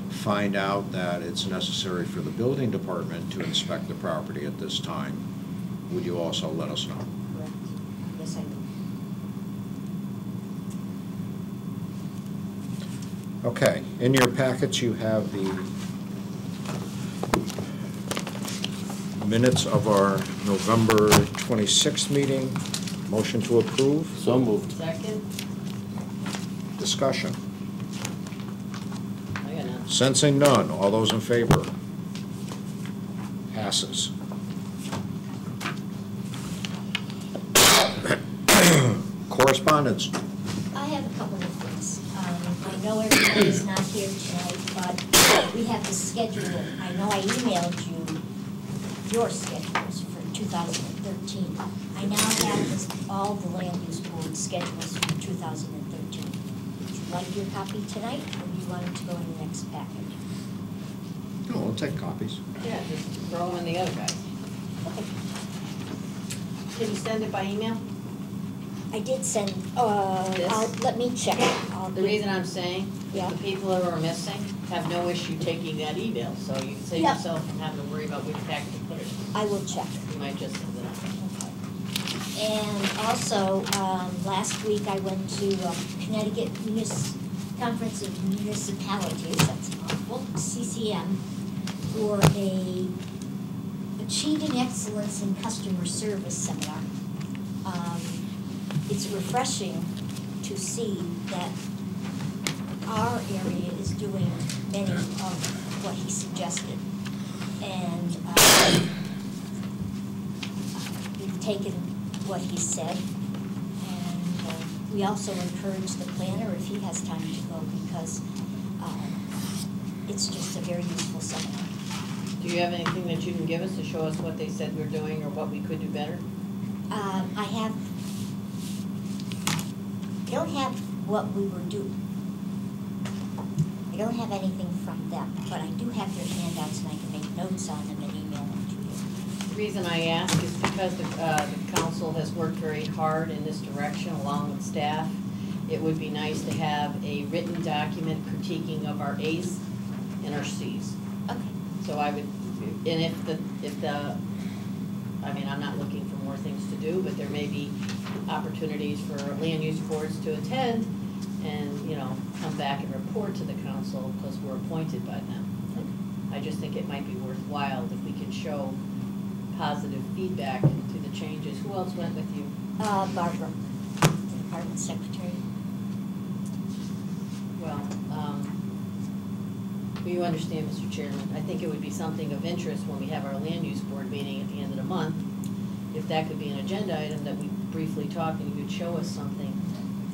Speaker 1: find out that it's necessary for the building department to inspect the property at this time, would you also let us know?
Speaker 3: Correct. Yes, I will.
Speaker 1: Okay, in your packets you have the minutes of our November 26th meeting. Motion to approve.
Speaker 7: So moved.
Speaker 2: Second?
Speaker 1: Discussion.
Speaker 2: I got none.
Speaker 1: Sensing none, all those in favor? Passes. Correspondence.
Speaker 3: I have a couple of things. I know everybody's not here tonight, but we have the schedule. I know I emailed you your schedules for 2013. I now have all the land use board schedules for 2013. Would you like your copy tonight, or do you want it to go in the next package?
Speaker 1: No, we'll take copies.
Speaker 2: Yeah, just throw them in the other guys.
Speaker 3: Okay.
Speaker 2: Can you send it by email?
Speaker 3: I did send,
Speaker 2: This?
Speaker 3: let me check.
Speaker 2: The reason I'm saying,
Speaker 3: Yeah.
Speaker 2: the people who are missing have no issue taking that email, so you can save
Speaker 3: Yeah.
Speaker 2: yourself from having to worry about which packet to put it in.
Speaker 3: I will check.
Speaker 2: You might just send it out.
Speaker 3: And also, last week I went to Connecticut Conference of Municipalities, that's awful, CCM, for a Achieving Excellence in Customer Service seminar. It's refreshing to see that our area is doing many of what he suggested. And we've taken what he said, and we also encourage the planner, if he has time to go, because it's just a very useful seminar.
Speaker 2: Do you have anything that you can give us to show us what they said we're doing or what we could do better?
Speaker 3: I don't have what we were doing. I don't have anything from them, but I do have their handouts, and I can make notes on them and email them to you.
Speaker 2: The reason I ask is because the council has worked very hard in this direction along with staff, it would be nice to have a written document critiquing of our As and our Cs.
Speaker 3: Okay.
Speaker 2: So I would, and if the, I mean, I'm not looking for more things to do, but there may be opportunities for land use boards to attend and, you know, come back and report to the council because we're appointed by them. I just think it might be worthwhile if we can show positive feedback to the changes. Who else went with you?
Speaker 3: Barbara, the department secretary.
Speaker 2: Well, you understand, Mr. Chairman, I think it would be something of interest when we have our land use board meeting at the end of the month, if that could be an agenda item that we briefly talk and you could show us something.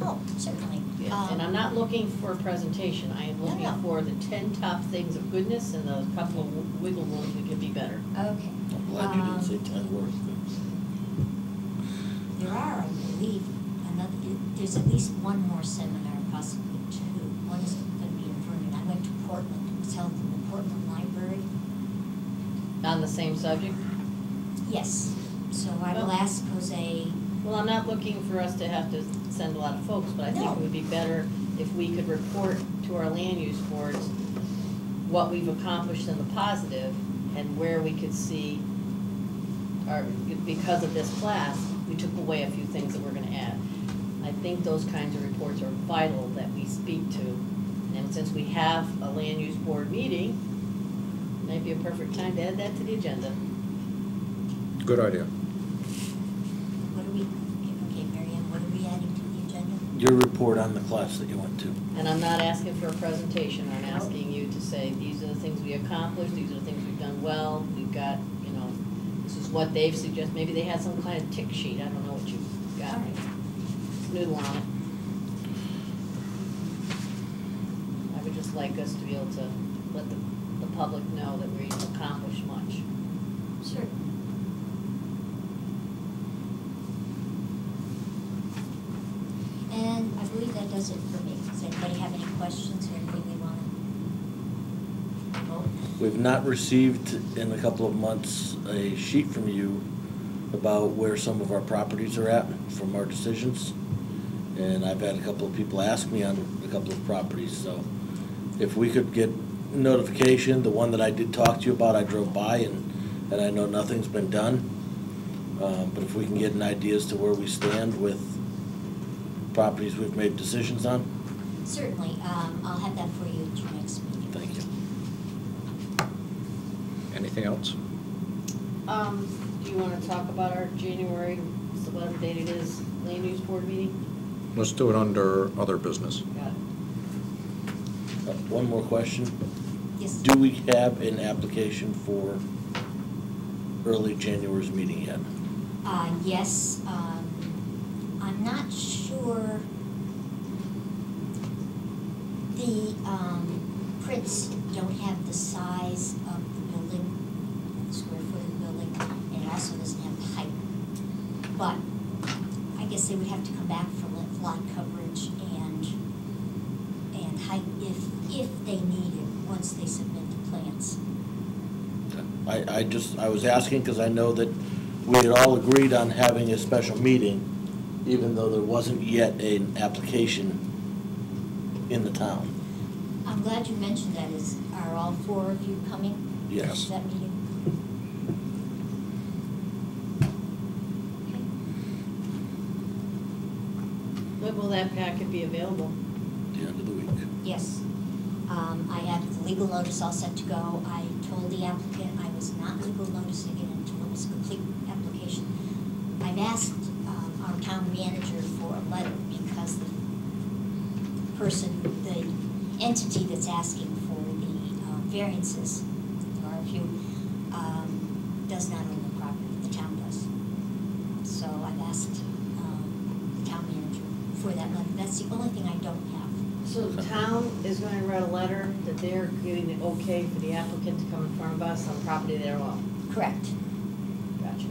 Speaker 3: Oh, certainly.
Speaker 2: And I'm not looking for a presentation, I am looking
Speaker 3: No.
Speaker 2: for the 10 top things of goodness and the couple of wiggle rooms we could be better.
Speaker 3: Okay.
Speaker 7: I'm glad you didn't say 10 words.
Speaker 3: There are, I believe, there's at least one more seminar, possibly two. One is going to be in Vernon. I went to Portland. It was held in the Portland Library.
Speaker 2: On the same subject?
Speaker 3: Yes. So I will ask Jose.
Speaker 2: Well, I'm not looking for us to have to send a lot of folks, but I think
Speaker 3: No.
Speaker 2: it would be better if we could report to our land use boards what we've accomplished in the positive and where we could see, or because of this class, we took away a few things that we're gonna add. I think those kinds of reports are vital that we speak to. And since we have a land use board meeting, it might be a perfect time to add that to the agenda.
Speaker 1: Good idea.
Speaker 3: What are we, okay, Mary Ann, what are we adding to the agenda?
Speaker 7: Your report on the class that you went to.
Speaker 2: And I'm not asking for a presentation, I'm asking you to say, these are the things we accomplished, these are the things we've done well, we've got, you know, this is what they've suggested, maybe they had some kind of tick sheet, I don't know what you've got.
Speaker 3: All right.
Speaker 2: Noodle on it. I would just like us to be able to let the public know that we've accomplished much.
Speaker 3: Sure. And I believe that does it for me. Does anybody have any questions or anything they want to vote?
Speaker 7: We've not received in a couple of months a sheet from you about where some of our properties are at from our decisions. And I've had a couple of people ask me on a couple of properties, so if we could get notification, the one that I did talk to you about, I drove by and I know nothing's been done. But if we can get an idea as to where we stand with properties we've made decisions on,
Speaker 3: Certainly. I'll have that for you at your next meeting.
Speaker 7: thank you.
Speaker 1: Anything else?
Speaker 2: Do you wanna talk about our January, whatever date it is, land use board meeting?
Speaker 1: Let's do it under other business.
Speaker 2: Got it.
Speaker 7: One more question.
Speaker 3: Yes.
Speaker 7: Do we have an application for early January's meeting yet?
Speaker 3: Yes, I'm not sure. The, prints don't have the size of the building, the square foot of the building, and it also doesn't have the height. But I guess they would have to come back for lot coverage and height if they need it, once they submit the plans.
Speaker 7: I was asking because I know that we had all agreed on having a special meeting, even though there wasn't yet an application in the town.
Speaker 3: I'm glad you mentioned that. Are all four of you coming?
Speaker 7: Yes.
Speaker 3: To that meeting? Okay.
Speaker 2: When will that packet be available?
Speaker 7: At the end of the week.
Speaker 3: Yes. I have the legal notice all set to go. I told the applicant I was not legal noticing it until it was a complete application. I've asked our town manager for a letter because the entity that's asking for the variances, there are a few, does not own the property, the town does. So I've asked the town manager for that letter. That's the only thing I don't have.
Speaker 2: So the town is going to write a letter that they're giving the okay for the applicant to come in front of us on property they own.
Speaker 3: Correct.
Speaker 2: Gotcha.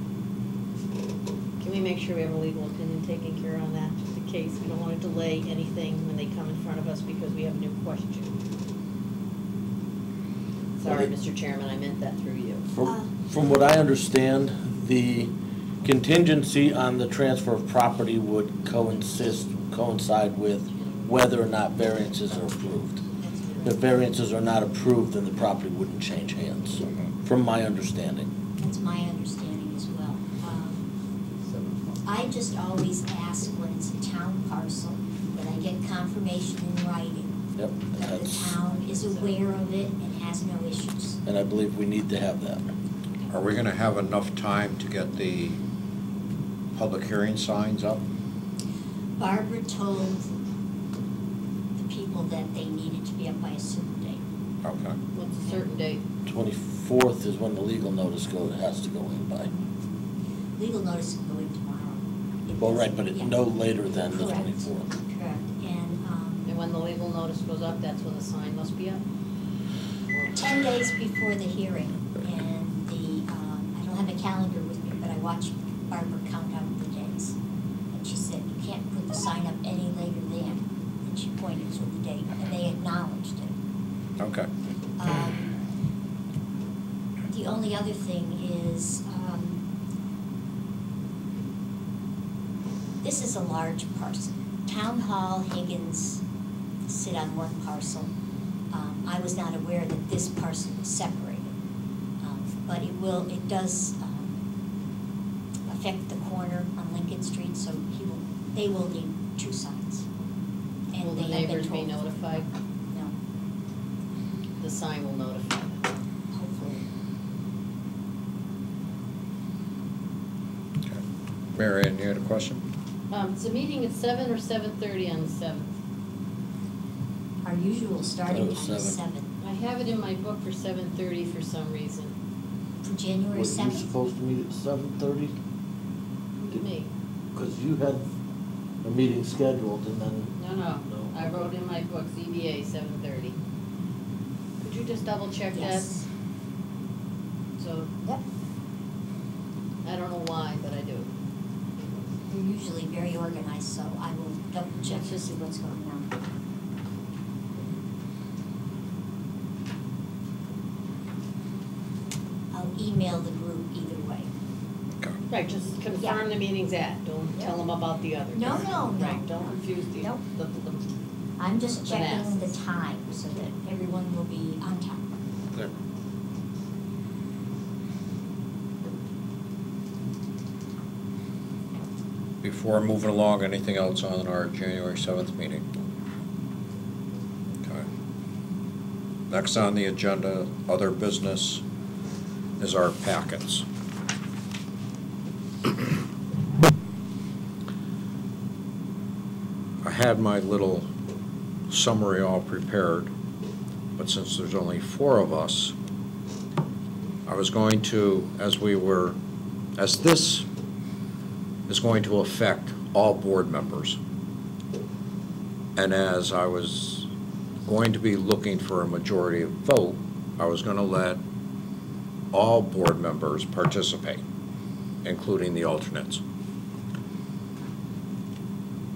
Speaker 2: Can we make sure we have a legal opinion taken care of on that, just in case? We don't want to delay anything when they come in front of us because we have a new question. Sorry, Mr. Chairman, I meant that through you.
Speaker 7: From what I understand, the contingency on the transfer of property would coincide coincide with whether or not variances are approved. If variances are not approved, then the property wouldn't change hands, from my understanding.
Speaker 3: That's my understanding as well. I just always ask when it's a town parcel, that I get confirmation in writing
Speaker 7: Yep.
Speaker 3: that the
Speaker 7: That's,
Speaker 3: town is aware of it and has no issues.
Speaker 7: and I believe we need to have that.
Speaker 1: Are we gonna have enough time to get the public hearing signs up?
Speaker 3: Barbara told the people that they needed to be up by a certain date.
Speaker 1: Okay.
Speaker 2: What's a certain date?
Speaker 7: 24th is when the legal notice has to go in by.
Speaker 3: Legal notice can go in tomorrow. It
Speaker 7: Well, right,
Speaker 3: doesn't-
Speaker 7: but
Speaker 3: yeah.
Speaker 7: no later than the
Speaker 3: Correct.
Speaker 7: 24th.
Speaker 3: Correct,
Speaker 2: And when the legal notice goes up, that's when the sign must be up?
Speaker 3: 10 days before the hearing, and I don't have a calendar with me, but I watched Barbara count out the days. And she said, you can't put the sign up any later than, and she pointed to the date, and they acknowledged it.
Speaker 1: Okay.
Speaker 3: The only other thing is, this is a large parcel. Town Hall, Higgins sit on one parcel. I was not aware that this parcel was separated. But it does affect the corner on Lincoln Street, so they will need two signs. And
Speaker 2: Will the
Speaker 3: they have been
Speaker 2: neighbors be
Speaker 3: told-
Speaker 2: notified?
Speaker 3: No,
Speaker 2: The sign will notify them.
Speaker 3: hopefully.
Speaker 1: Mary Ann, you had a question?
Speaker 2: Is the meeting at 7 or 7:30 on the 7th?
Speaker 3: Our usual starting
Speaker 7: Oh,
Speaker 3: time is
Speaker 7: 7.
Speaker 3: 7.
Speaker 2: I have it in my book for 7:30 for some reason.
Speaker 3: For January
Speaker 7: Was you
Speaker 3: 7th?
Speaker 7: supposed to meet at 7:30?
Speaker 2: Me?
Speaker 7: Because you had a meeting scheduled and then.
Speaker 2: No.
Speaker 7: No.
Speaker 2: I wrote in my book, ZBA 7:30. Could you just double check that?
Speaker 3: Yes.
Speaker 2: So,
Speaker 3: Yep.
Speaker 2: I don't know why, but I do.
Speaker 3: We're usually very organized, so I will double check to see what's going on. I'll email the group either way.
Speaker 1: Okay.
Speaker 2: Right, just
Speaker 3: Yeah.
Speaker 2: confirm the meeting's at, don't tell them about the other.
Speaker 3: No, no, no.
Speaker 2: Right, don't confuse the,
Speaker 3: Nope.
Speaker 2: the,
Speaker 3: I'm just
Speaker 2: The
Speaker 3: checking the
Speaker 2: masses.
Speaker 3: time so that everyone will be on time.
Speaker 1: Good. Before moving along, anything else on our January 7th meeting? Okay. Next on the agenda, other business, is our packets. I had my little summary all prepared, but since there's only 4 of us, I was going to, as this is going to affect all board members, and as I was going to be looking for a majority vote, I was going to let all board members participate, including the alternates,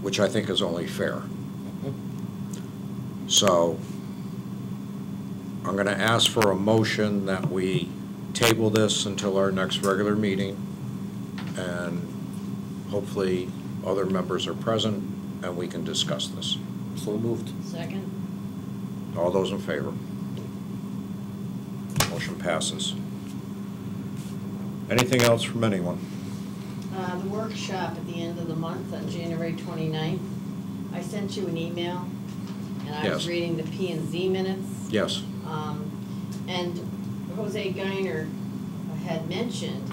Speaker 1: which I think is only fair. So I'm going to ask for a motion that we table this until our next regular meeting, and hopefully other members are present and we can discuss this.
Speaker 7: So moved.
Speaker 2: second?
Speaker 1: All those in favor? Motion passes. Anything else from anyone?
Speaker 2: The workshop at the end of the month on January 29th, I sent you an email, and I was
Speaker 1: Yes.
Speaker 2: reading the P and Z minutes.
Speaker 1: Yes.
Speaker 2: And Jose Geiner had mentioned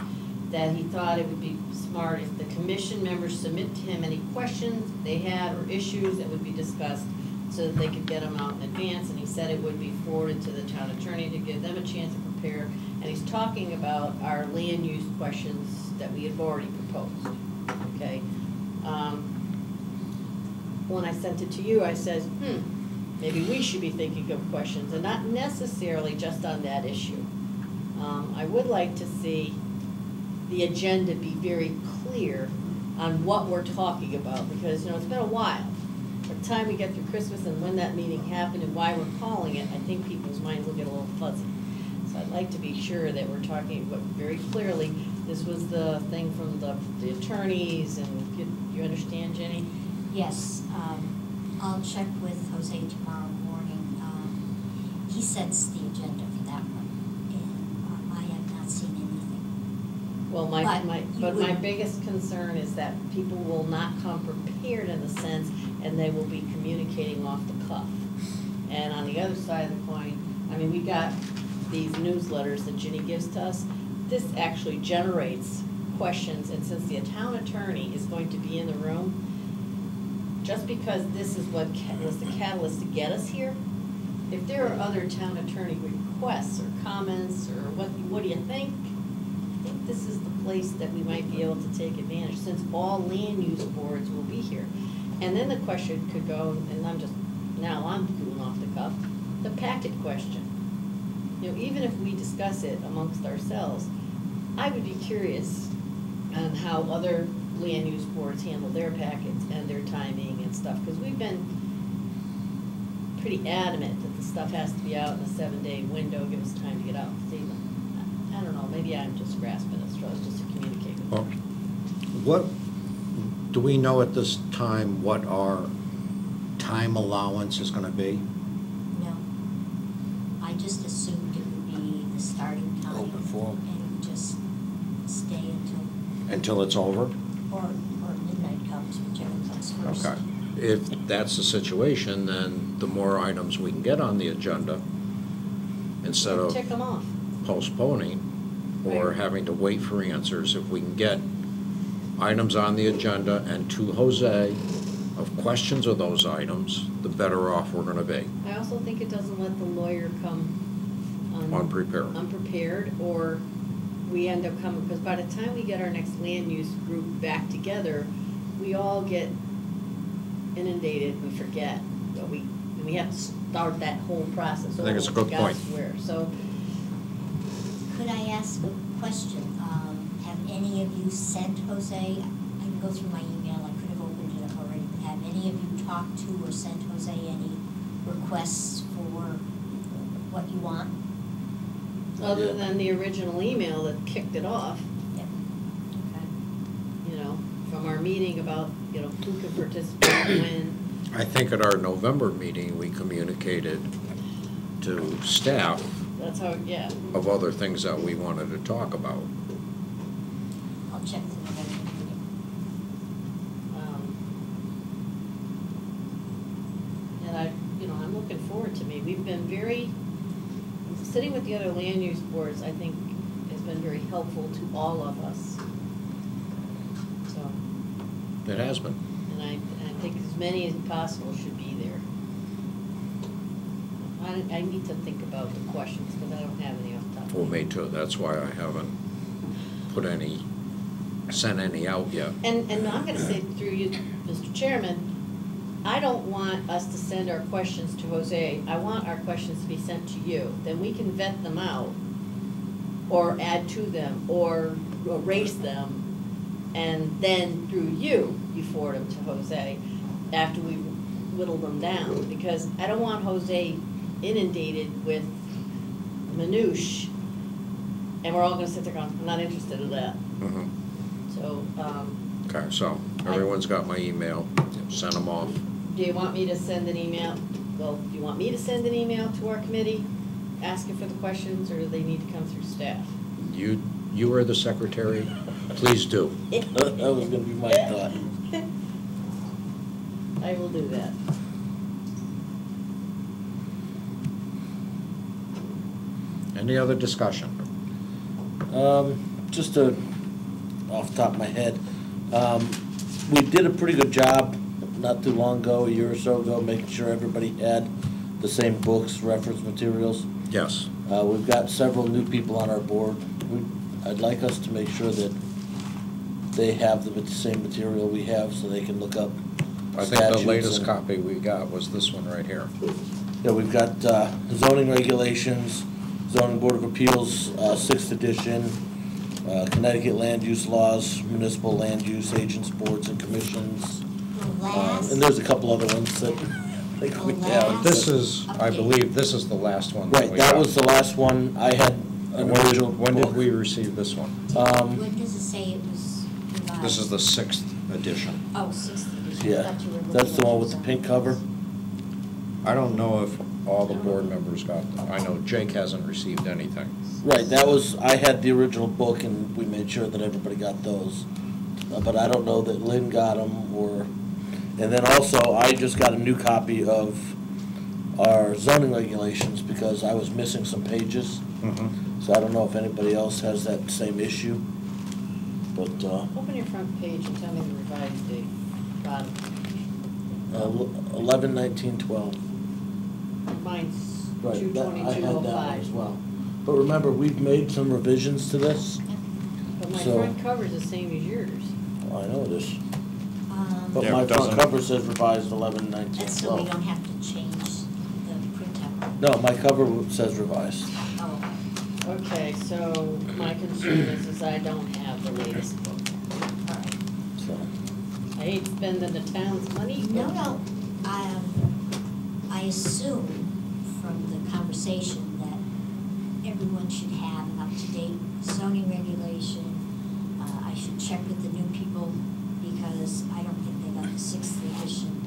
Speaker 2: that he thought it would be smart if the commission members submit to him any questions they had or issues that would be discussed so that they could get them out in advance, and he said it would be forwarded to the town attorney to give them a chance to prepare. And he's talking about our land use questions that we have already proposed, okay? When I sent it to you, I said, maybe we should be thinking of questions, and not necessarily just on that issue. I would like to see the agenda be very clear on what we're talking about, because, it's been a while. By the time we get through Christmas and when that meeting happened and why we're calling it, I think people's minds will get a little fuzzy. So I'd like to be sure that we're talking about very clearly, this was the thing from the attorneys, and you understand, Jenny?
Speaker 3: Yes, I'll check with Jose tomorrow morning. He sets the agenda for that one, and I have not seen anything.
Speaker 2: Well,
Speaker 3: But
Speaker 2: my
Speaker 3: you would-
Speaker 2: biggest concern is that people will not come prepared in a sense, and they will be communicating off the cuff. And on the other side of the coin, I mean, we got these newsletters that Ginny gives to us. This actually generates questions, and since the town attorney is going to be in the room, just because this is what was the catalyst to get us here, if there are other town attorney requests or comments, or what do you think? I think this is the place that we might be able to take advantage, since all land use boards will be here. And then the question could go, and I'm doing off the cuff, the packet question. You know, even if we discuss it amongst ourselves, I would be curious on how other land use boards handle their packets and their timing and stuff, because we've been pretty adamant that the stuff has to be out in a 7-day window, give us time to get out and see them. I don't know, maybe I'm just grasping at straws just to communicate with
Speaker 1: Well,
Speaker 2: them.
Speaker 1: what, do we know at this time what our time allowance is gonna be?
Speaker 3: No. I just assumed it would be the starting time.
Speaker 7: Open forum.
Speaker 3: And it would just stay
Speaker 1: Until it's over?
Speaker 3: or midnight comes, whichever comes first.
Speaker 1: Okay. If that's the situation, then the more items we can get on the agenda, instead of
Speaker 2: Tick them off.
Speaker 1: postponing or
Speaker 2: Right.
Speaker 1: having to wait for answers, if we can get items on the agenda and to Jose of questions of those items, the better off we're gonna be.
Speaker 2: I also think it doesn't let the lawyer come unprepared, or we end up coming, because by the time we get our next land use group back together, we all get inundated, we forget, but we have to start that whole process.
Speaker 1: I think it's a good point.
Speaker 2: So,
Speaker 3: Could I ask a question? Have any of you sent Jose, I can go through my email, I could have opened it up already, but have any of you talked to or sent Jose any requests for what you want?
Speaker 2: other than the original email that kicked it off,
Speaker 3: Yep. Okay.
Speaker 2: you know, from our meeting about, you know, who could participate, when.
Speaker 1: I think at our November meeting, we communicated to staff
Speaker 2: That's how, yeah.
Speaker 1: of other things that we wanted to talk about.
Speaker 3: I'll check the November meeting.
Speaker 2: And I'm looking forward to we've been sitting with the other land use boards, I think, has been very helpful to all of us. So,
Speaker 1: It has been.
Speaker 2: and I think as many as possible should be there. I need to think about the questions, because I don't have any off the top of my
Speaker 1: Well,
Speaker 2: head.
Speaker 1: me too. That's why I haven't sent any out yet.
Speaker 2: And I'm gonna say through you, Mr. Chairman, I don't want us to send our questions to Jose. I want our questions to be sent to you. Then we can vet them out, or add to them, or erase them, and then through you forward them to Jose after we whittle them down. Because I don't want Jose inundated with minutiae, and we're all gonna sit there going, I'm not interested in that.
Speaker 1: Mhm.
Speaker 2: So,
Speaker 1: Okay, so everyone's got my email. Send them off.
Speaker 2: do you want me to send an email? Well, do you want me to send an email to our committee asking for the questions, or do they need to come through staff?
Speaker 1: You are the secretary. Please do.
Speaker 7: That was gonna be my thought.
Speaker 2: I will do that.
Speaker 1: Any other discussion?
Speaker 7: Just off the top of my head, we did a pretty good job not too long ago, a year or so ago, making sure everybody had the same books, reference materials.
Speaker 1: Yes.
Speaker 7: We've got several new people on our board. I'd like us to make sure that they have the same material we have, so they can look up
Speaker 1: I think the
Speaker 7: statutes
Speaker 1: latest
Speaker 7: and-
Speaker 1: copy we got was this one right here.
Speaker 7: Yeah, we've got zoning regulations, zoning board of appeals, 6th edition, Connecticut land use laws, municipal land use agents, boards and commissions.
Speaker 3: The last.
Speaker 7: And there's a couple other ones that I think we have.
Speaker 1: This is, I believe, this is the last one that
Speaker 7: Right,
Speaker 1: we
Speaker 7: that
Speaker 1: got.
Speaker 7: was the last one. I had an original
Speaker 1: When did
Speaker 7: book.
Speaker 1: we receive this one?
Speaker 3: When does it say it was revised?
Speaker 1: This is the 6th edition.
Speaker 3: Oh, 6th edition.
Speaker 7: Yeah,
Speaker 3: Thought you were looking
Speaker 7: that's the
Speaker 3: at
Speaker 7: one with the
Speaker 3: some.
Speaker 7: pink cover.
Speaker 1: I don't know if all the board members got them. I know Jake hasn't received anything.
Speaker 7: Right, that was, I had the original book and we made sure that everybody got those. But I don't know that Lynn got them or, and then also I just got a new copy of our zoning regulations because I was missing some pages. So I don't know if anybody else has that same issue. But,
Speaker 2: Open your front page and tell me the revised date, bottom.
Speaker 7: 11/19/12.
Speaker 2: Mine's
Speaker 7: Right,
Speaker 2: two
Speaker 7: that, I
Speaker 2: twenty-two
Speaker 7: had
Speaker 2: oh
Speaker 7: that one
Speaker 2: five.
Speaker 7: as well. But remember, we've made some revisions to this.
Speaker 2: But my
Speaker 7: So-
Speaker 2: front cover's the same as yours.
Speaker 7: Oh, I know it is. But
Speaker 1: Yeah,
Speaker 7: my
Speaker 1: it
Speaker 7: front
Speaker 1: doesn't-
Speaker 7: cover says revised 11/19/12.
Speaker 3: That's so we don't have to change the printout.
Speaker 7: No, my cover says revised.
Speaker 3: Oh,
Speaker 2: Okay, so my concern is I don't have the latest book.
Speaker 3: all right.
Speaker 7: So,
Speaker 2: I hate spending the town's money.
Speaker 3: No, no, I assume from the conversation that everyone should have an up-to-date zoning regulation. I should check with the new people because I don't think they got the 6th edition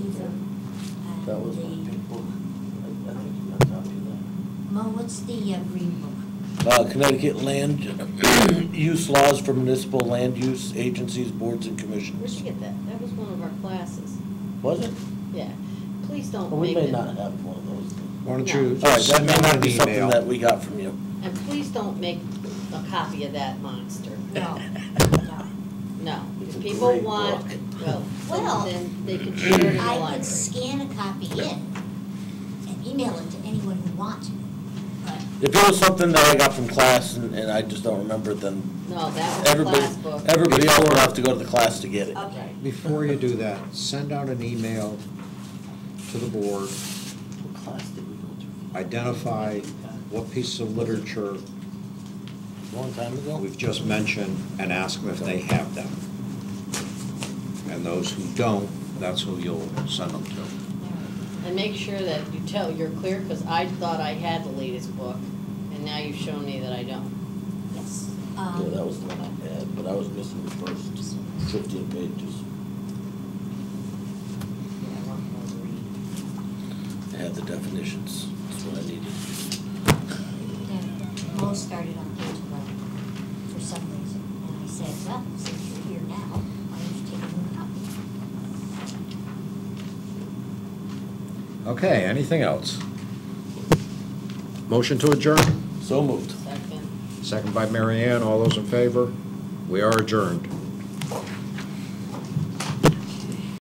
Speaker 3: either. And
Speaker 7: that was my
Speaker 3: the-
Speaker 7: pink book. I think you got a copy of that.
Speaker 3: Mo, what's the green book?
Speaker 7: Connecticut land use laws for municipal land use agencies, boards, and
Speaker 2: Where'd
Speaker 7: commissions.
Speaker 2: you get that? That was one of our classes.
Speaker 7: Was it?
Speaker 2: Yeah. Please don't
Speaker 7: Well, we
Speaker 2: make
Speaker 7: may
Speaker 2: it.
Speaker 7: not have one of those.
Speaker 1: Why don't
Speaker 2: No.
Speaker 1: you
Speaker 7: All right, that
Speaker 1: send
Speaker 7: may
Speaker 1: out
Speaker 7: not
Speaker 1: an
Speaker 7: be something
Speaker 1: email?
Speaker 7: that we got from you.
Speaker 2: And please don't make a copy of that monster.
Speaker 3: No, no.
Speaker 2: No.
Speaker 7: It's
Speaker 2: If
Speaker 7: a
Speaker 2: people
Speaker 7: great
Speaker 2: want,
Speaker 7: book.
Speaker 3: Well,
Speaker 2: then they can share it in the
Speaker 3: I
Speaker 2: library.
Speaker 3: could scan a copy in and email it to anyone who wants it, but
Speaker 7: If it was something that I got from class and I just don't remember it, then
Speaker 2: No, that was a
Speaker 7: everybody,
Speaker 2: class book.
Speaker 7: everybody else will have to go to the class to get it.
Speaker 3: okay.
Speaker 1: Before you do that, send out an email to the board,
Speaker 7: What class did we go to?
Speaker 1: identify what piece of literature
Speaker 7: A long time ago?
Speaker 1: we've just mentioned, and ask them if they have them. And those who don't, that's who you'll send them to.
Speaker 2: And make sure that you tell, you're clear, because I thought I had the latest book, and now you've shown me that I don't.
Speaker 3: Yes.
Speaker 7: Yeah, that was the one I had, but I was missing the first 15 pages.
Speaker 2: Yeah, I want more to read.
Speaker 7: I had the definitions, that's what I needed.
Speaker 3: And Mo started on page 11 for some reason, and I said, well, since you're here now, why don't you take a new copy?
Speaker 1: Okay, anything else? Motion to adjourn?
Speaker 7: So moved.
Speaker 2: Second.
Speaker 1: Second by Mary Ann. All those in favor? We are adjourned.